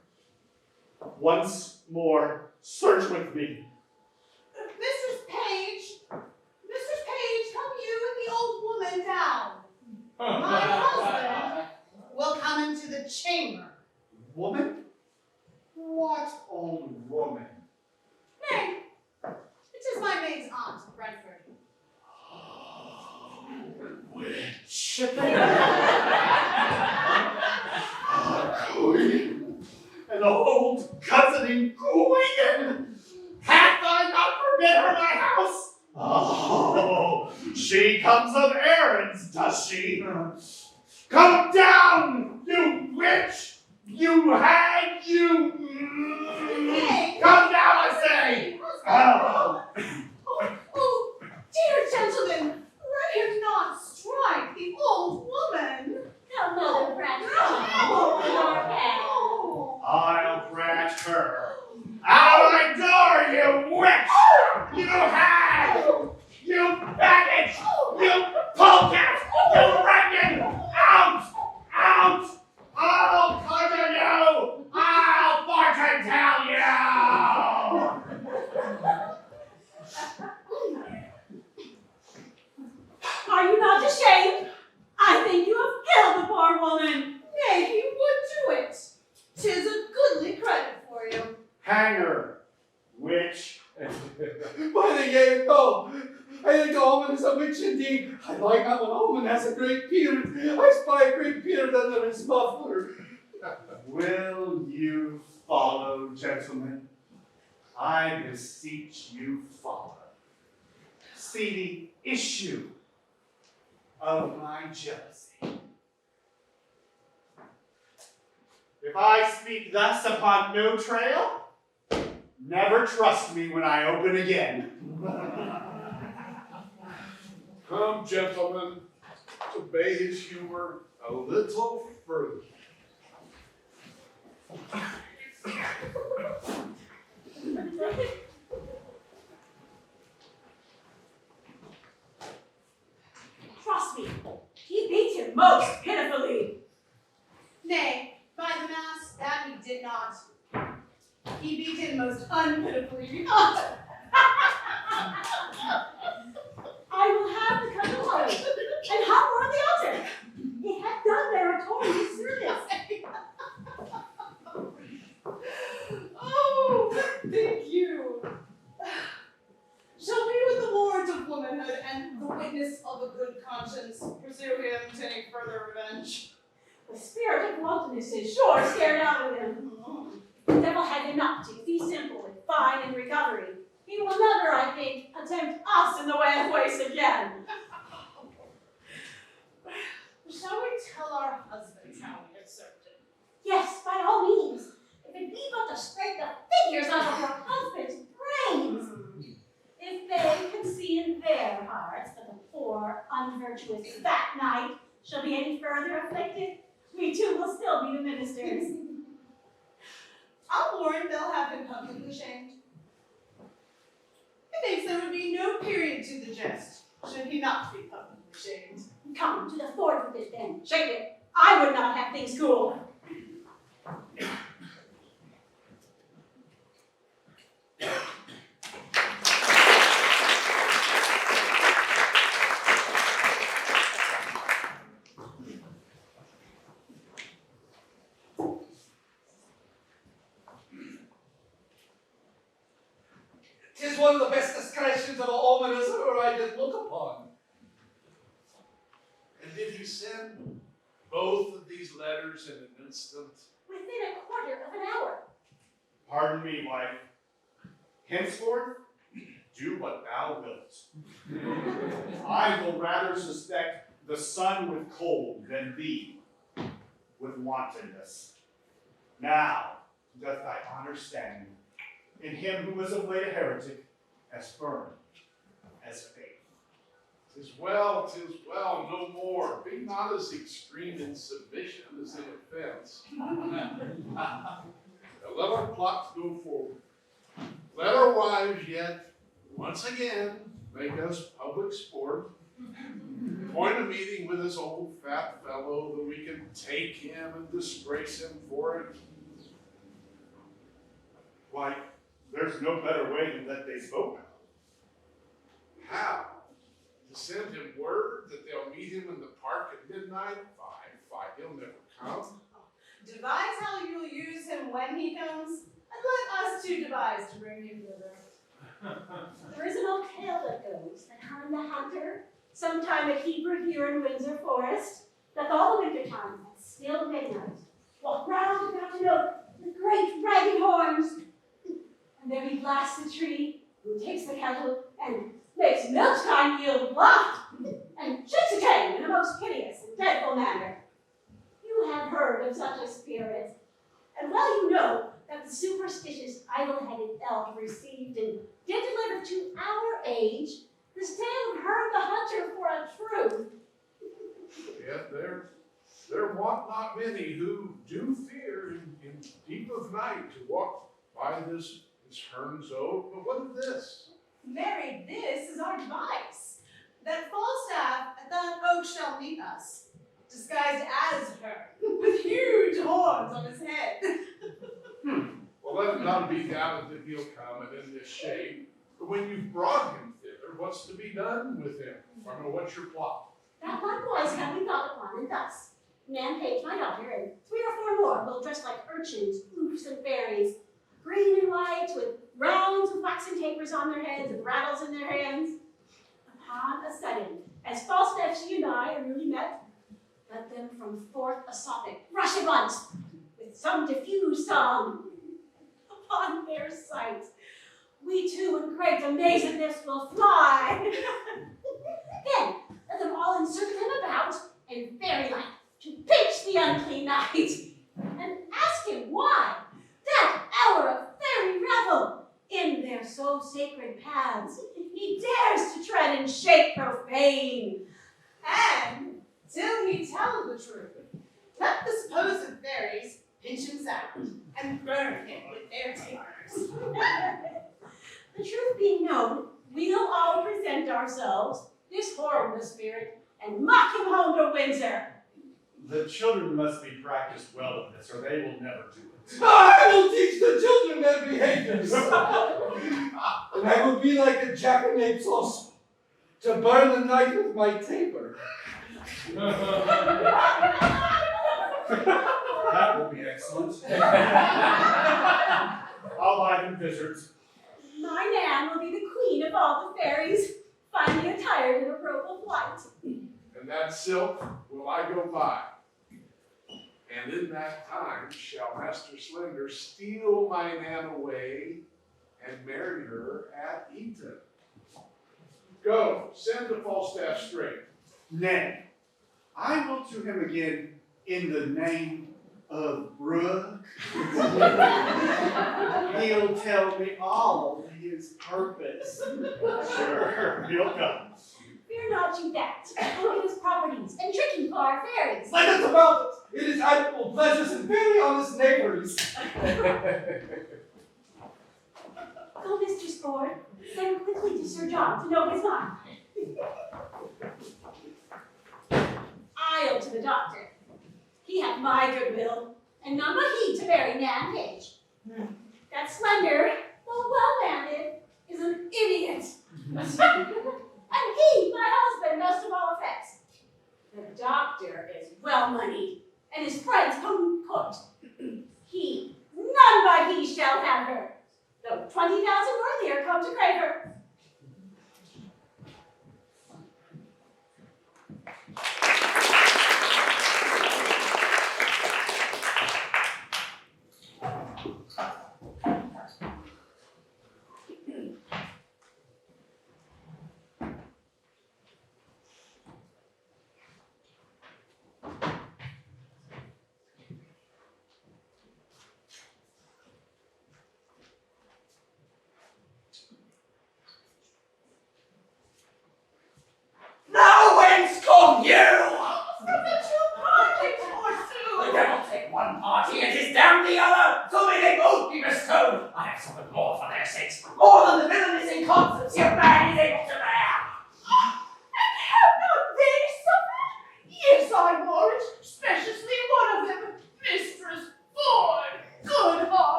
Once more, search with me. Mistress Page, come you and the old woman down. My husband will come into the chamber. Woman? What old woman? Nay, it is my maid's aunt, Redford. Witch. Queen. An old cousining queen. Hath I not forbid her my house? Oh, she comes of errands, does she? Come down, you witch! You hag, you... Come down, I say! Oh. Oh, dear gentlemen, let him not strike the old woman. No, Mother Bratton. No. I'll thrash her. Out of my door, you witch! You hag! You baggage! You polecat! You reckon! Out! Out! I'll conjure you! I'll fortune tell you! Are you not ashamed? I think you have killed the poor woman. Nay, he would do it. 'Tis a goodly credit for you. Hang her, witch. By the yea, no. I think the woman is a witch indeed. I like how the woman has a great beard. I spy a great beard under his muffler. Will you follow, gentlemen? I beseech you, follow. See the issue of my jealousy. If I speak thus upon no trail, never trust me when I open again. Come, gentlemen, to obey his humor a little further. Trust me, he beats him most pitifully. Nay, by the mass, that he did not. He beat him most unpitifully. I will have the cut of life, and how more the altar. He had done meritorious service. Oh, thank you. Shall we, with the warrant of womanhood and the witness of a good conscience, pursue him to any further revenge? The spirit of wantonness is sure scared out of him. The devil had enough to be simple with fine and recovery. He will never, I think, attempt us in the way of waste again. Shall we tell our husbands how we have served him? Yes, by all means. If it be but to scrape the figures out of your husband's brains. If they can see in their hearts that the poor, unvirtuous fat knight shall be any further afflicted, we too will still be the ministers. I'll warrant they'll have him publicly shamed. Methinks there would be no period to the jest, should he not be publicly shamed. Come to the fort with it then. Shake it. I would not have things cool. 'Tis one of the best discretions of a woman as ever I did look upon. And did you send both of these letters in an instant? Within a quarter of an hour. Pardon me, wife. Henceforth, do what thou wilt. I will rather suspect the sun with cold than thee with wantonness. Now doth thy honor stand in him who was of late a heretic, as firm as faith. 'Tis well, no more. Be not as extreme in submission as in offense. Now let our plots go forward. Let our wives yet, once again, make us public sport. point of meeting with this old fat fellow that we can take him and disgrace him for it? Why, there's no better way than that they spoke of. How? To send him word that they'll meet him in the park at midnight? Fine, he'll never come. Devise how you'll use him when he comes, and let us two devise to bring him thither. There is an old tale that goes that Herne the Hunter, sometime a keeper here in Windsor Forest, that all the winter time at still midnight, walked round about an oak with great ragged horns. And there he blasts the tree, who takes the kettle, and makes milk time yield blood, and shakes a chain in a most hideous and dreadful manner. You have heard of such a spirit, and well you know that the superstitious idle-headed elk received and did deliver to our age this tale of Herne the Hunter for a truth. Yet there want not many who do fear in deep of night to walk by this Herne's oak. But what of this? Marry, this is our device, that Falstaff at that oak shall meet us, disguised as her, with huge horns on his head. Well, let it not be doubted that he'll come and in this shape. But when you've brought him thither, what's to be done with him? I mean, what's your plot? That likewise have we thought upon, and thus, Nan Page, my daughter, and 3 or 4 more will dress like urchins, oofs, and fairies, green and white, with rounds with waxen tapers on their heads and rattles in their hands. Upon a sudden, as Falstaff, she and I are newly met, let them from forth a sopping rush at once, with some diffused song. Upon their sight, we too in great amazedness will fly. Then let them all encircle him about, and fairy-like, to pinch the unclean knight, and ask him why that hour of fairy revel, in their so sacred paths, he dares to tread and shape profane. And, till he tell the truth, let the supposed fairies pinch him sound, and burn him with their tapers. The truth being known, we'll all present ourselves, this horrible spirit, and mock him home to Windsor. The children must be practiced well at this, or they will never do it. I will teach the children their behaviors. And I will be like a jackanapes also, to burn the night with my taper. That will be excellent. I'll buy them vizards. My Nan will be the queen of all the fairies, finely attired in a robe of white. And that silk will I go buy. And in that time shall Master Slender steal my Nan away and marry her at Eton. Go, send to Falstaff straight. Nay, I will to him again in the name of Brooke. He'll tell me all his purpose. Sure, he'll come. Fear not you that. Look at his properties, and tricky for our fairies. Let us about it. It is ample pleasures and very honest neighbors. Go, Mistress Ford. Send quickly to Sir John to know his mind. I'll to the doctor. He hath my goodwill, and none but he to marry Nan Page. That Slender, though well-landed, is an idiot. And he, my husband, most of all effects. The doctor is well-moneyed, and his friends cooked. He, none but he shall have her, though 20,000 worthier come to crave her.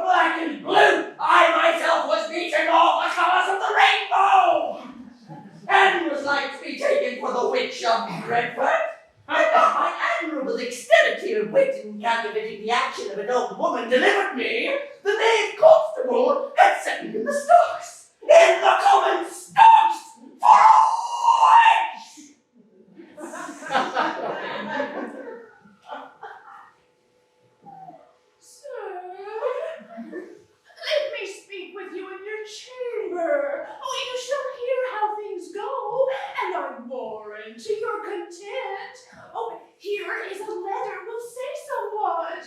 for black and blue. I myself was beaten all the colors of the rainbow, and was like to be taken for the witch of Redford. And not my admirable dexterity of wit in calculating the action of an old woman delivered me, the knave constable had set me in the stocks. In the common stocks for a witch! Sir, let me speak with you in your chamber. Oh, you shall hear how things go, and I warrant to your content. Oh, here is a letter will say somewhat.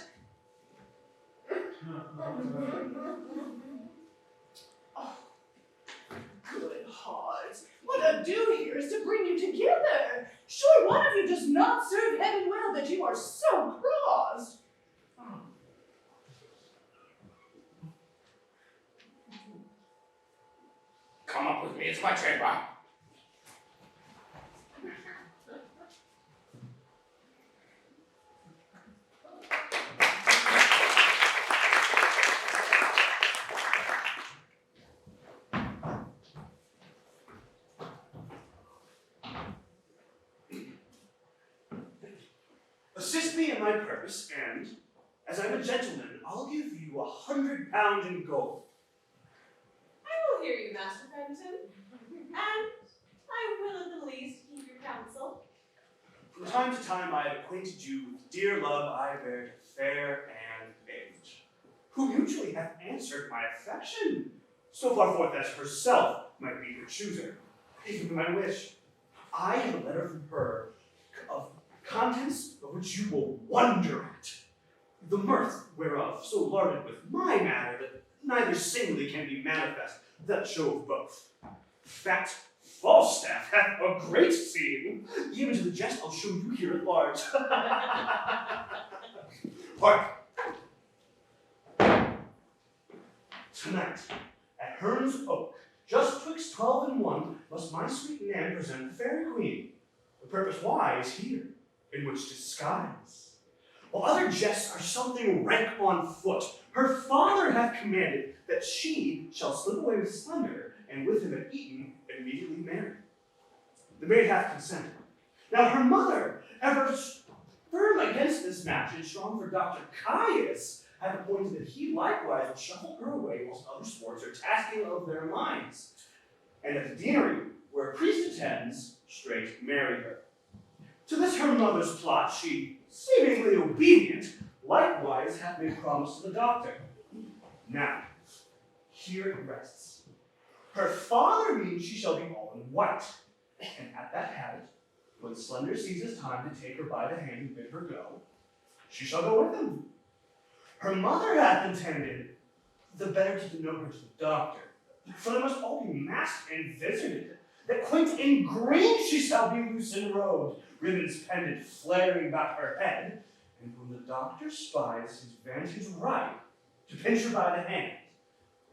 Oh, good hearts. What I do here is to bring you together. Sure, one of you does not serve heaven well that you are so crossed. Come up with me, it's my chamber. Assist me in my purpose, and, as I'm a gentleman, I'll give you £100 in gold. I will hear you, Master Fenton, and I will at the least keep your counsel. From time to time I have acquainted you with the dear love I bear to fair and age, who mutually have answered my affection, so far forth as herself might be her chooser, even my wish. I have a letter from her of contents of which you will wonder at, the mirth whereof so larded with my matter that neither singly can be manifest without show of both. Fat Falstaff hath a great scene, even to the jest I'll show you here at large. Hark! Tonight, at Hearn's Oak, just twixt 12 and 1, must my sweet Nan present the fairy queen. The purpose why is here, in which disguise. While other jests are something rank on foot, her father hath commanded that she shall slip away with Slender, and with him at Eton immediately marry. The maid hath consented. Now her mother, ever firm against this match and strong for Dr. Caius, hath appointed that he likewise will shuffle her away whilst other sports are tasking of their minds. And at the deanery, where a priest attends, straight marry her. To this her mother's plot she, seemingly obedient, likewise hath made promise to the doctor. Now, here it rests. Her father means she shall be all in white, and at that habit, when Slender seizes time to take her by the hand and bid her go, she shall go with him. Her mother hath intended the better to denote her to the doctor, for they must all be masked and visited, that quaint in green she shall be loose and robed, ribbons pendant flaring about her head, and when the doctor spies his vantage right, to pinch her by the hand.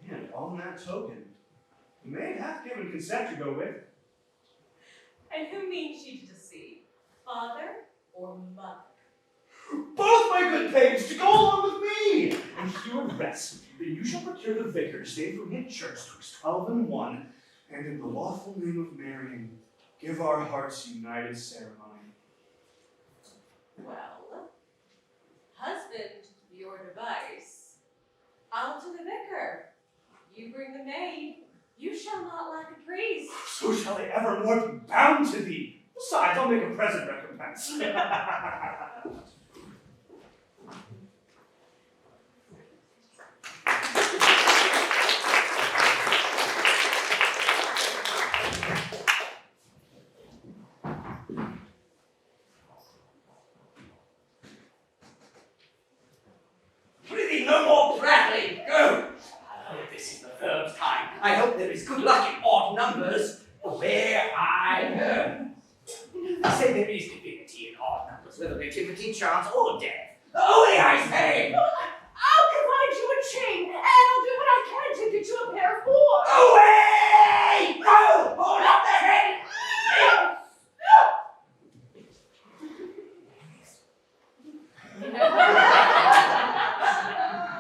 And on that token, the maid hath given consent to go with her. And who means she to deceive? Father or mother? Both, my good page, to go along with me! And here rest, that you shall procure the vicar to stay for me at church twixt 12 and 1, and in the lawful name of marrying, give our hearts united ceremony. Well, husband, your device. I'll to the vicar. You bring the maid. You shall not lack a priest. So shall they evermore be bound to thee. Besides, I'll make a present recompense. Prithee, no more prattling. Go. Oh, this is the first time. I hope there is good luck in odd numbers. Where I go. They say there is divinity in odd numbers, whether nativity, chance, or death. Away, I say! I'll provide you a chain, and I'll do what I can to get you a pair of boards. Away! Go! Hold up the head!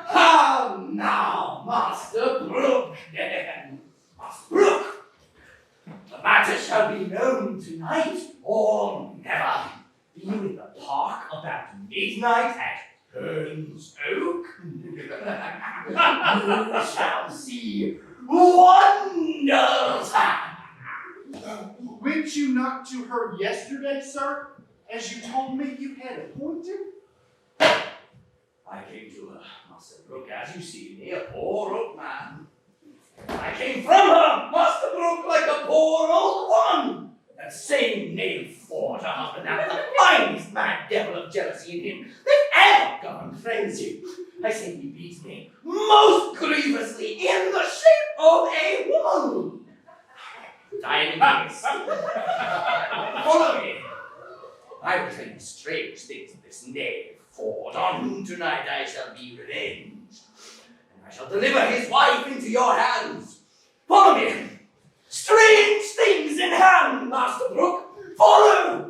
How now? Master Brooke. Master Brooke, the matter shall be known tonight or never. Be you in the park about midnight at Hearn's Oak? You shall see wonders. Went you not to her yesterday, sir, as you told me you had appointed? I came to her, Master Brooke, as you see me, a poor old man. I came from her, Master Brooke, like a poor old woman. That same knave fought her husband out, the finest mad devil of jealousy in him that ever governed frenzy. I say he beats me most grievously in the shape of a woman. Dionysus, follow me. I will tell you strange things of this knave Ford, on whom tonight I shall be revenged. And I shall deliver his wife into your hands. Follow me. Strange things in hand, Master Brooke. Follow.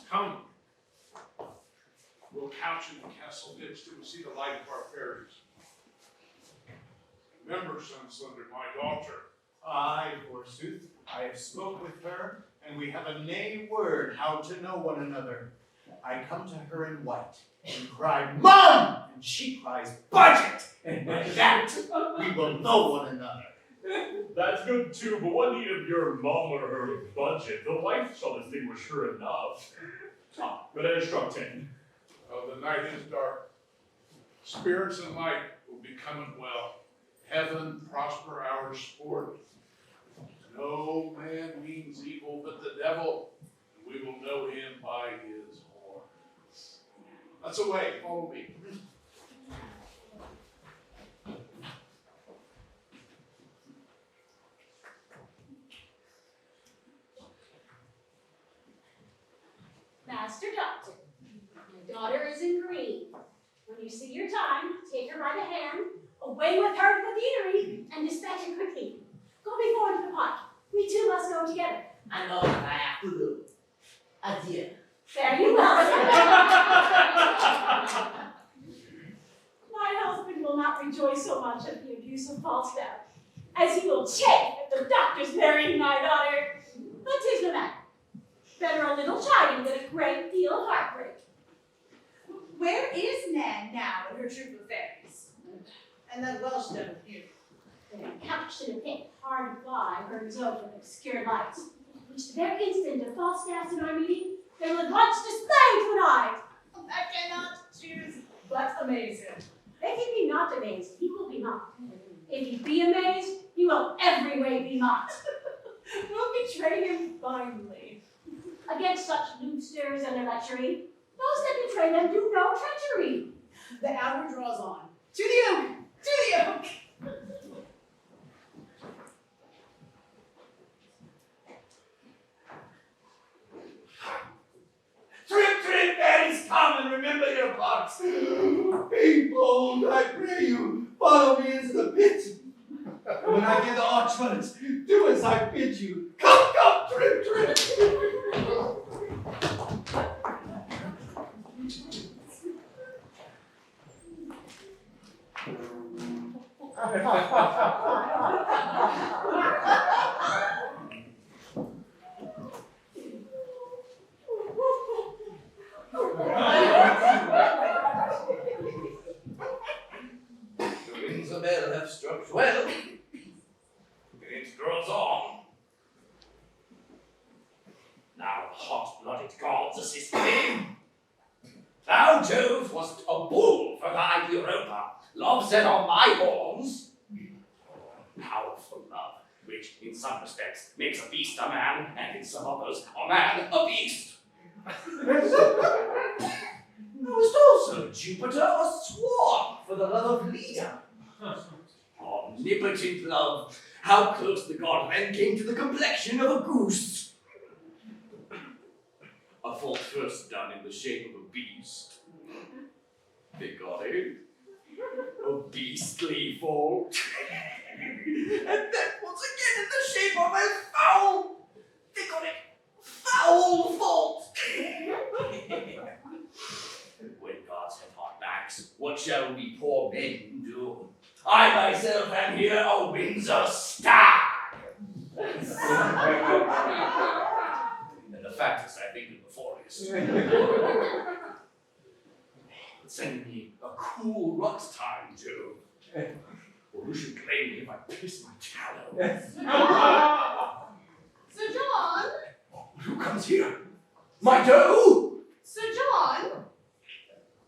Come. We'll couch in the castle ditch till we see the light of our fairies. Remember, son Slender, my daughter. Aye, forsooth, I have spoke with her, and we have a nay word how to know one another. I come to her in white, and cry, Mum! And she cries, Budget! And by that, we will know one another. That's good too, but what need of your mum or her budget? The wife shall distinguish her enough. But it has struck 10. Oh, the night is dark. Spirits and light will be coming well. Heaven prosper our sport. No man means evil but the devil, and we will know him by his horns. That's a way, follow me. Master Doctor, my daughter is in green. When you see your time, take her by the hand, away with her to the deanery, and dispatch her quickly. Go before into the park. We two must go together. I know what I have to do. Adieu. Fare you well, sir. My husband will not rejoice so much at the abuse of Falstaff, as he will chafe at the doctor's marrying my daughter. But 'tis no matter. Better a little chiding than a great deal of heartbreak. Where is Nan now and her troop of fairies? And that Welsh devil here? They are couched in a pit hard by Hearn's Oak with obscure lights, which the very instant of Falstaff's in our meeting, they will at once display to an eye. I cannot choose but amaze him. If he be not amazed, he will be mocked. If he be amazed, he will every way be mocked. We'll betray him finely. Against such lewdsters and their lechery, those that betray them do no treachery. The hour draws on. To the oak! To the oak! Trip, trip, fairies, come and remember your parts. Be bold, I pray you. Follow me into the pit. When I get the archments, do as I bid you. Come, come, trip, trip. The winds of hell have struck well. It draws on. Now hot-blooded gods assist me. Thou, Jove, wast a bull for thy Europa. Love set on my horns. Powerful love, which in some respects makes a beast a man, and in some others a man a beast. Knowest also Jupiter a swan for the love of Leda. Omnipotent love, how close the god then came to the complexion of a goose. fault first done in the shape of a beast. They got it. A beastly fault. And then once again in the shape of a foul. They got it. Foul fault. When gods have hot backs, what shall we poor men do? I myself am here a Windsor stag. And the fact is, I think in the forest. Send me a cool rut time too. Or who should blame me if I piss my tallow? Sir John? Who comes here? My doe? Sir John?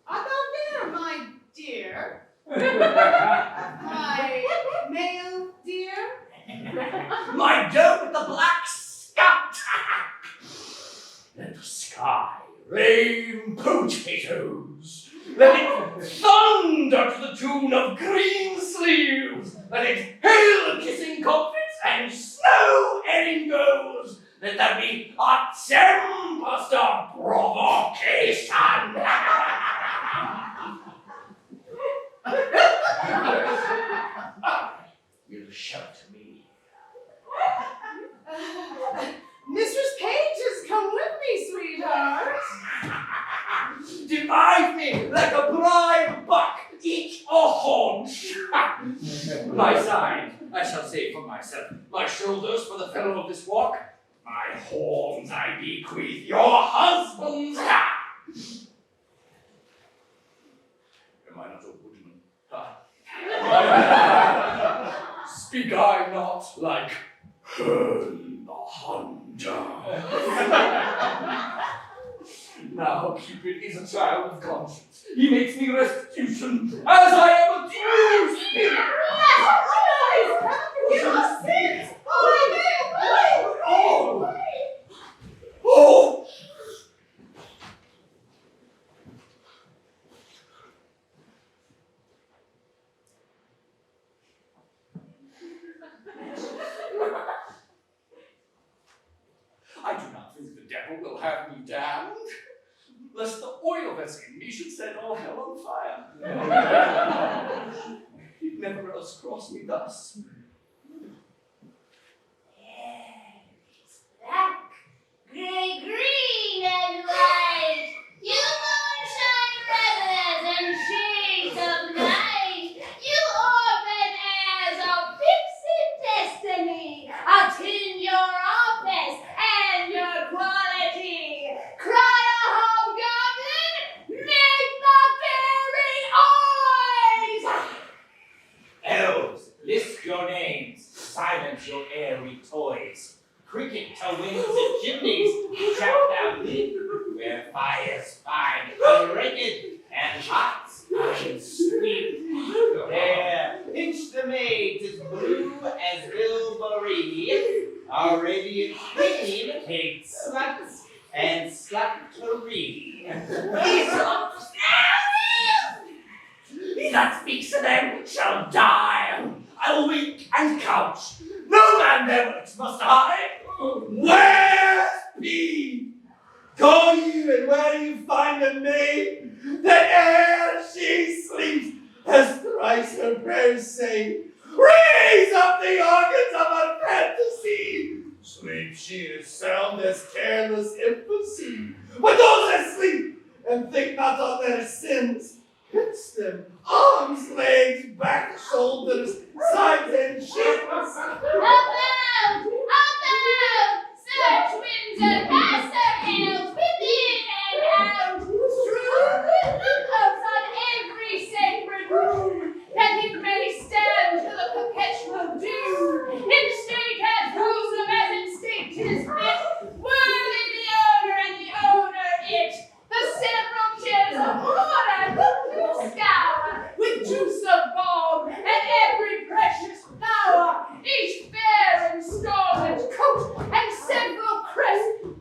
About there, my dear. My male dear. My doe with the black scout! Let the sky rain potatoes. Let it thunder to the tune of green sleeves. Let it hail kissing comfits and snow eringos. Let there be a tempest of provocation. You'll shelter me. Mistress Page has come with me, sweetheart. Divide me like a bride buck, each a haunch. My side, I shall say for myself. My shoulders for the fellow of this walk. My horns I bequeath your husband's hat. Am I not a woodman? Speak I not like Herne the Hunter? Now Cupid is a child of conscience. He makes me restitution as I am a true spirit. Forgive us sins! Oh! Oh! I do not think the devil will have me damned, lest the oil that's in me should set all hell on fire. It never else crossed me thus. Yes, black, grey, green, and white. You moonshine feathers and shades of night. You orphan heirs of fixed destiny. Attend your office and your quality. Cry a hobgoblin, make the very eyes. Elves, list your names. Silence your airy toys. Cricket to winds and chimneys, shout thou bid, where fires find unraked and hearts unsweet. There, pinch the maids as blue as bilberry. Our radiant queen hates sluts and sluttery. He that speaks to them shall die. I will weep and couch. No man there must hide. Where's P? Go you, and where you find a maid, that ere she sleeps, as thrice her prayers say, raise up the organs of her fantasy. Sleep she is sound as careless infancy. But those that sleep and think not on their sins, hits them, arms, legs, back, shoulders, sides, and shins. About! Search Windsor, cast her hills within and out. Strew with looks on every sacred room, that it may stand to the perpetual doom. In state as wholesome as instinct is fit, worthy the owner and the owner it. The several chairs of order look to scour, with juice of balm and every precious flower, each fair and scarlet coat and several crisp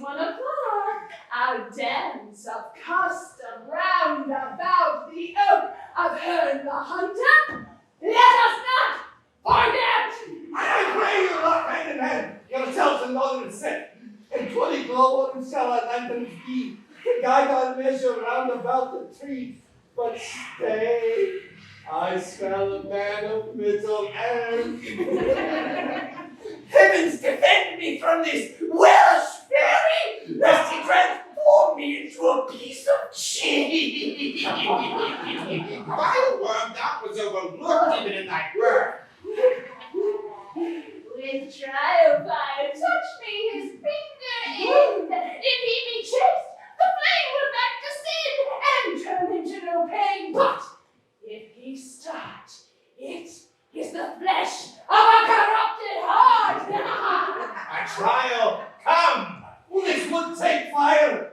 1 o'clock. Our dance of custom round about the oak of Herne the Hunter. Let us not forget! I pray you not hand in hand, yourselves in London set, and 20 global shall I lanterns be, to guide our measure round about the tree. But stay, I smell a man of Middle Earth. Heavens defend me from this Welsh fairy, lest he transform me into a piece of cheese. Vile worm, that was overlooked even in thy work. With triumph I touch me his finger end. If he be chased, the flame will back descend and turn into no pain. But if he start, it is the flesh of a corrupted heart. A trial, come! This would take fire.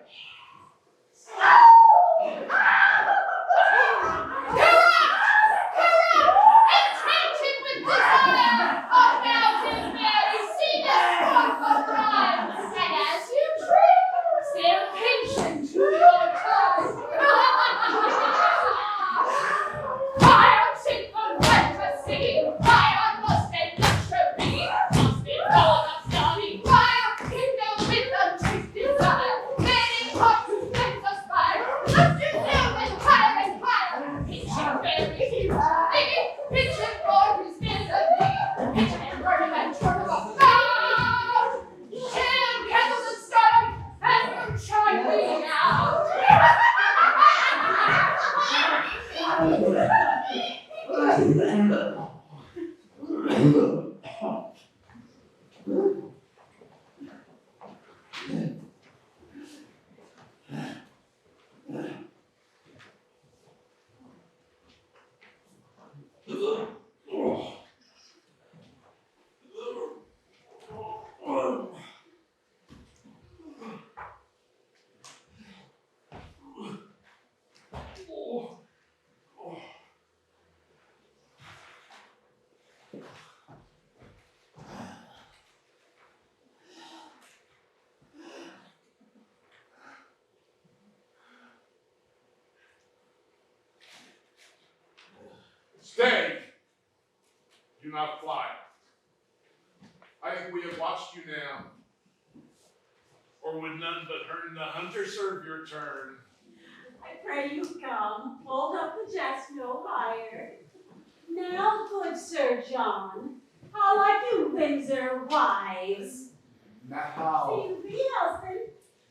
Stay! Do not fly. I think we have watched you now. Or would none but Herne the Hunter serve your turn? I pray you come, hold up the jest no higher. Now, good Sir John, how like you Windsor wives? Now, See you be husband.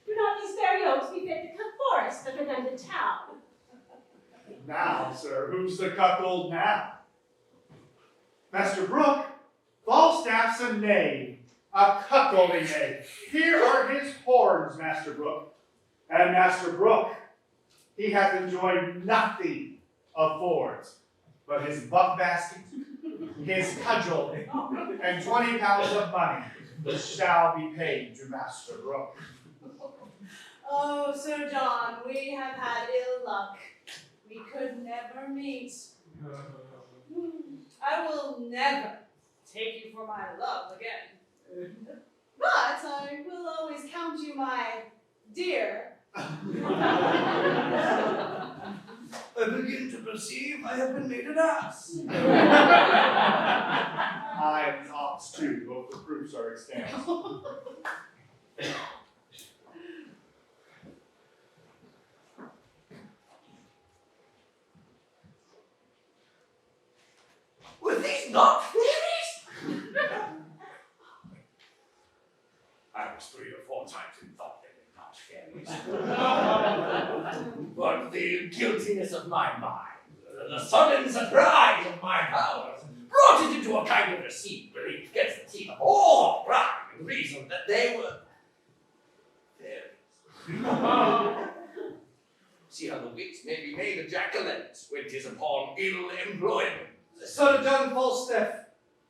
Do not these very oaks be fit to cut forest better than to town? now, sir, who's the cuckold now? Master Brooke, Falstaff's a knave, a cuckolding knave. Here are his horns, Master Brooke. And Master Brooke, he hath enjoyed nothing of Ford's, but his buck basket, his cudgel, and 20 pounds of money, which shall be paid to Master Brooke. Oh, Sir John, we have had ill luck. We could never meet. I will never take you for my love again. But I will always count you my dear. I begin to perceive I have been made an ass. I am ox too, both the proofs are extant. Were these not fairies? I was 3 or 4 times and thought they were not fairies. But the guiltiness of my mind, the sudden surprise of my powers, brought it into a kind of received belief against the teeth of all pride and reason that they were fairies. See how the wits may be made ejaculates when 'tis upon ill employment. Sir John Falstaff,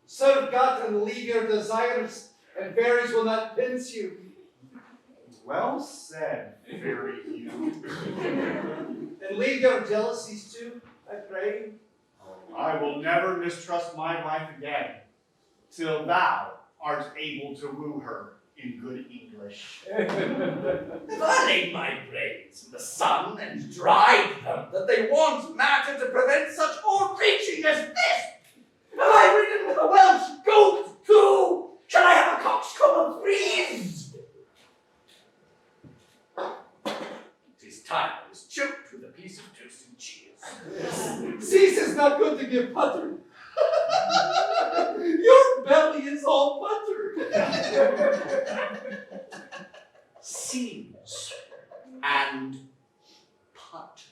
serve God and leave your desires, and fairies will not pinch you. Well said, fairy you. And leave your jealousies too, I pray. I will never mistrust my wife again, till thou art able to woo her in good English. Have I laid my brains in the sun and dried them that they want matter to prevent such overreaching as this? Have I ridden the Welsh goat too? Shall I have a coxcomb of breeze? 'Tis time I was choked with a piece of toasted cheese. Cease is not good to give butter. Your belly is all butter. Seeds and putter.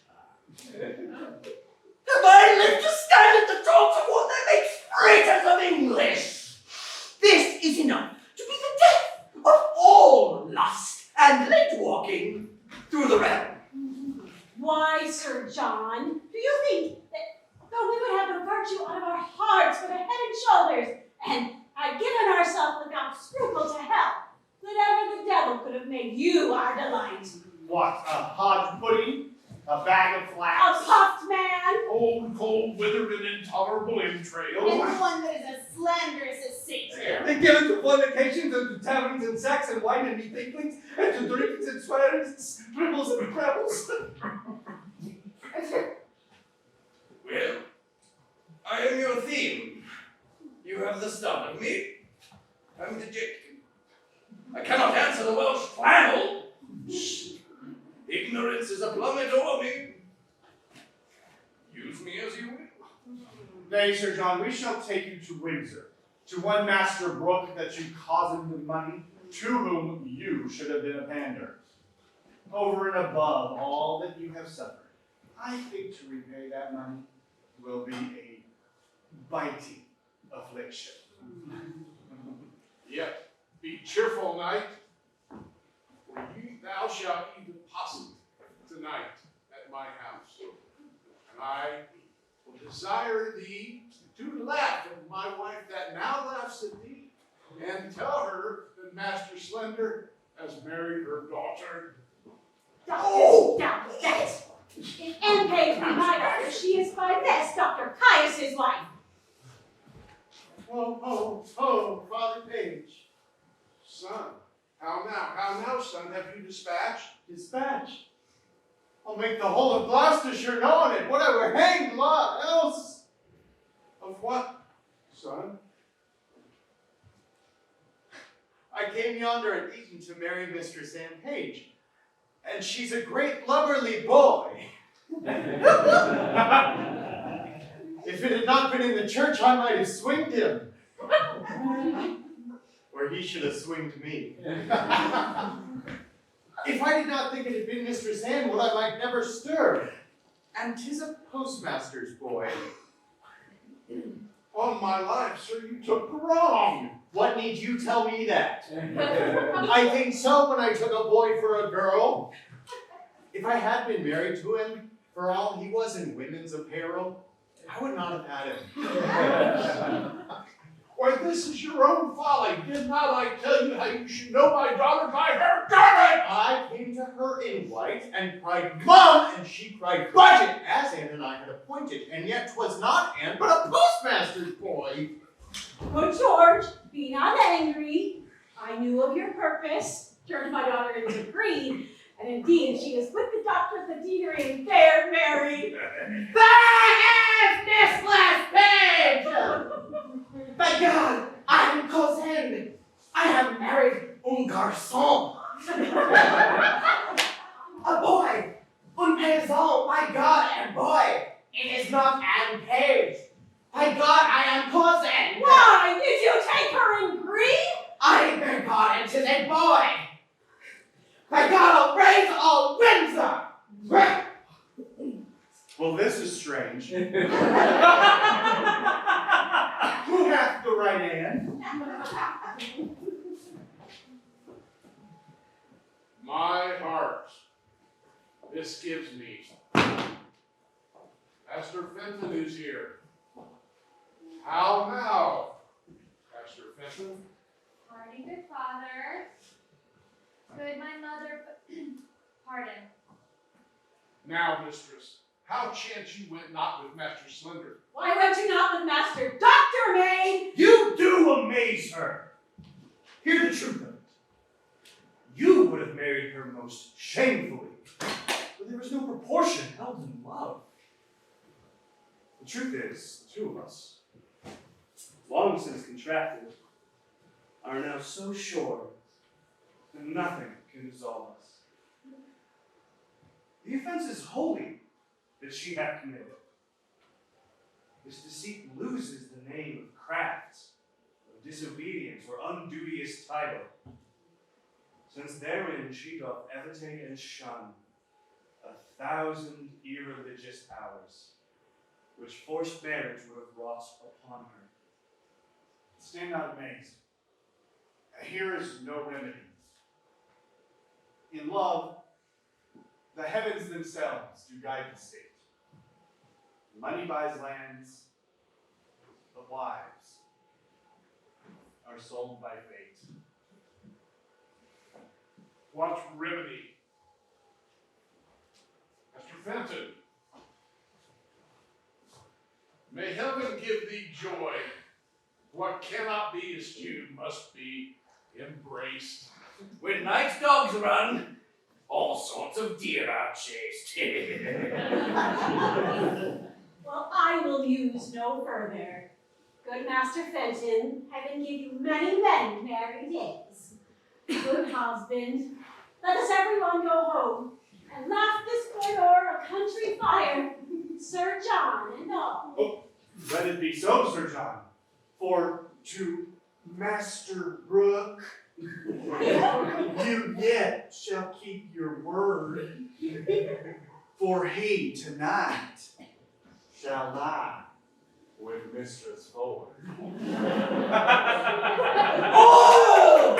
Have I lived to stand at the doors of one that makes fritters of English? This is enough to be the death of all lust and late walking through the realm. Why, Sir John, do you think that though we would have the virtue out of our hearts for the head and shoulders, and had given ourselves without scruple to hell, that ever the devil could have made you our delight? What, a hodge pudding? A bag of A flax? puffed man? Old, cold, withered, and intolerable entrails. And one that is as slanderous as Satan. And given to fornications and to taverns and sex and wine and methinklings, and to drinkings and swearings, dribbles and trebles. Well, I am your theme. You have the start of me. I'm dejected. I cannot answer the Welsh flannel. Ignorance is a plummet o'er me. Use me as you will. Nay, Sir John, we shall take you to Windsor, to one Master Brooke that you cozened the money, to whom you should have been a pander. Over and above all that you have suffered, I think to repay that money will be a biting affliction. Yet, be cheerful, knight, for thou shalt eat the possum tonight at my house. And I will desire thee to laugh at my wife that now laughs at thee, and tell her that Master Slender has married her daughter. Doctor, doubt that. If Anne Page be my daughter, she is by this Dr. Caius's wife. Oh, Father Page. Son, how now, son, have you dispatched? Dispatch. I'll make the whole of Gloucestershire know on it. What I were hanged else. Of what, son? I came yonder at Eton to marry Mistress Anne Page, and she's a great lubberly boy. If it had not been in the church, I might have swinged him. Or he should have swinged me. If I did not think it had been Mistress Anne, well, I might never stir. And 'tis a postmaster's boy. On my life, sir, you took wrong. What need you tell me that? I think so when I took a boy for a girl. If I had been married to him, for all he was in women's apparel, I would not have had him. Why, this is your own folly. Did not I tell you how you should know my daughter by her garment? I came to her in white and cried, "Mom!" and she cried, "Budget!" as Anne and I had appointed, and yet 'twas not Anne, but a postmaster's boy. Good George, be not angry. I knew of your purpose, turned my daughter into green, and indeed she is with the doctor of the deanery and fair married. There is Mistress Page! By God, I am cousin. I have married un garçon. A boy, un paysan. By God, a boy. It is not Anne Page. By God, I am cousin. Why, did you take her in green? I beg God, it is a boy. By God, I'll raise all Windsor. Well, this is strange. Who hath the right Anne? My heart, this gives me. Master Fenton is here. How now, Master Fenton? Pardon, good father. Good, my mother, pardon. Now, mistress, how chance you went not with Master Slender? Why went you not with Master Dr. Maid? You do amaze her. Hear the truth of it. would have married her most shamefully, but there was no proportion held in love. The truth is, the two of us, long since contracted, are now so sure that nothing can dissolve us. The offense is holy that she hath committed. This deceit loses the name of craft, of disobedience, or unduteous title, since therein she doth evitate and shun 1,000 irreligious hours, which forced marriage would have wrought upon her. Stand not amazed. Here is no remedy. In love, the heavens themselves do guide the state. Money buys lands, but wives are sold by fate. What remedy? Mr. Fenton, may heaven give thee joy. What cannot be eschewed must be embraced. When night's dogs run, all sorts of deer are chased. Well, I will muse no further. Good Master Fenton, heaven give you many, many merry days. Good husband, let us everyone go home, and laugh this good o'er a country fire, Sir John and all. Oh, let it be so, Sir John. For to Master Brooke, you yet shall keep your word. For he tonight shall lie with Mistress Ford. Oh!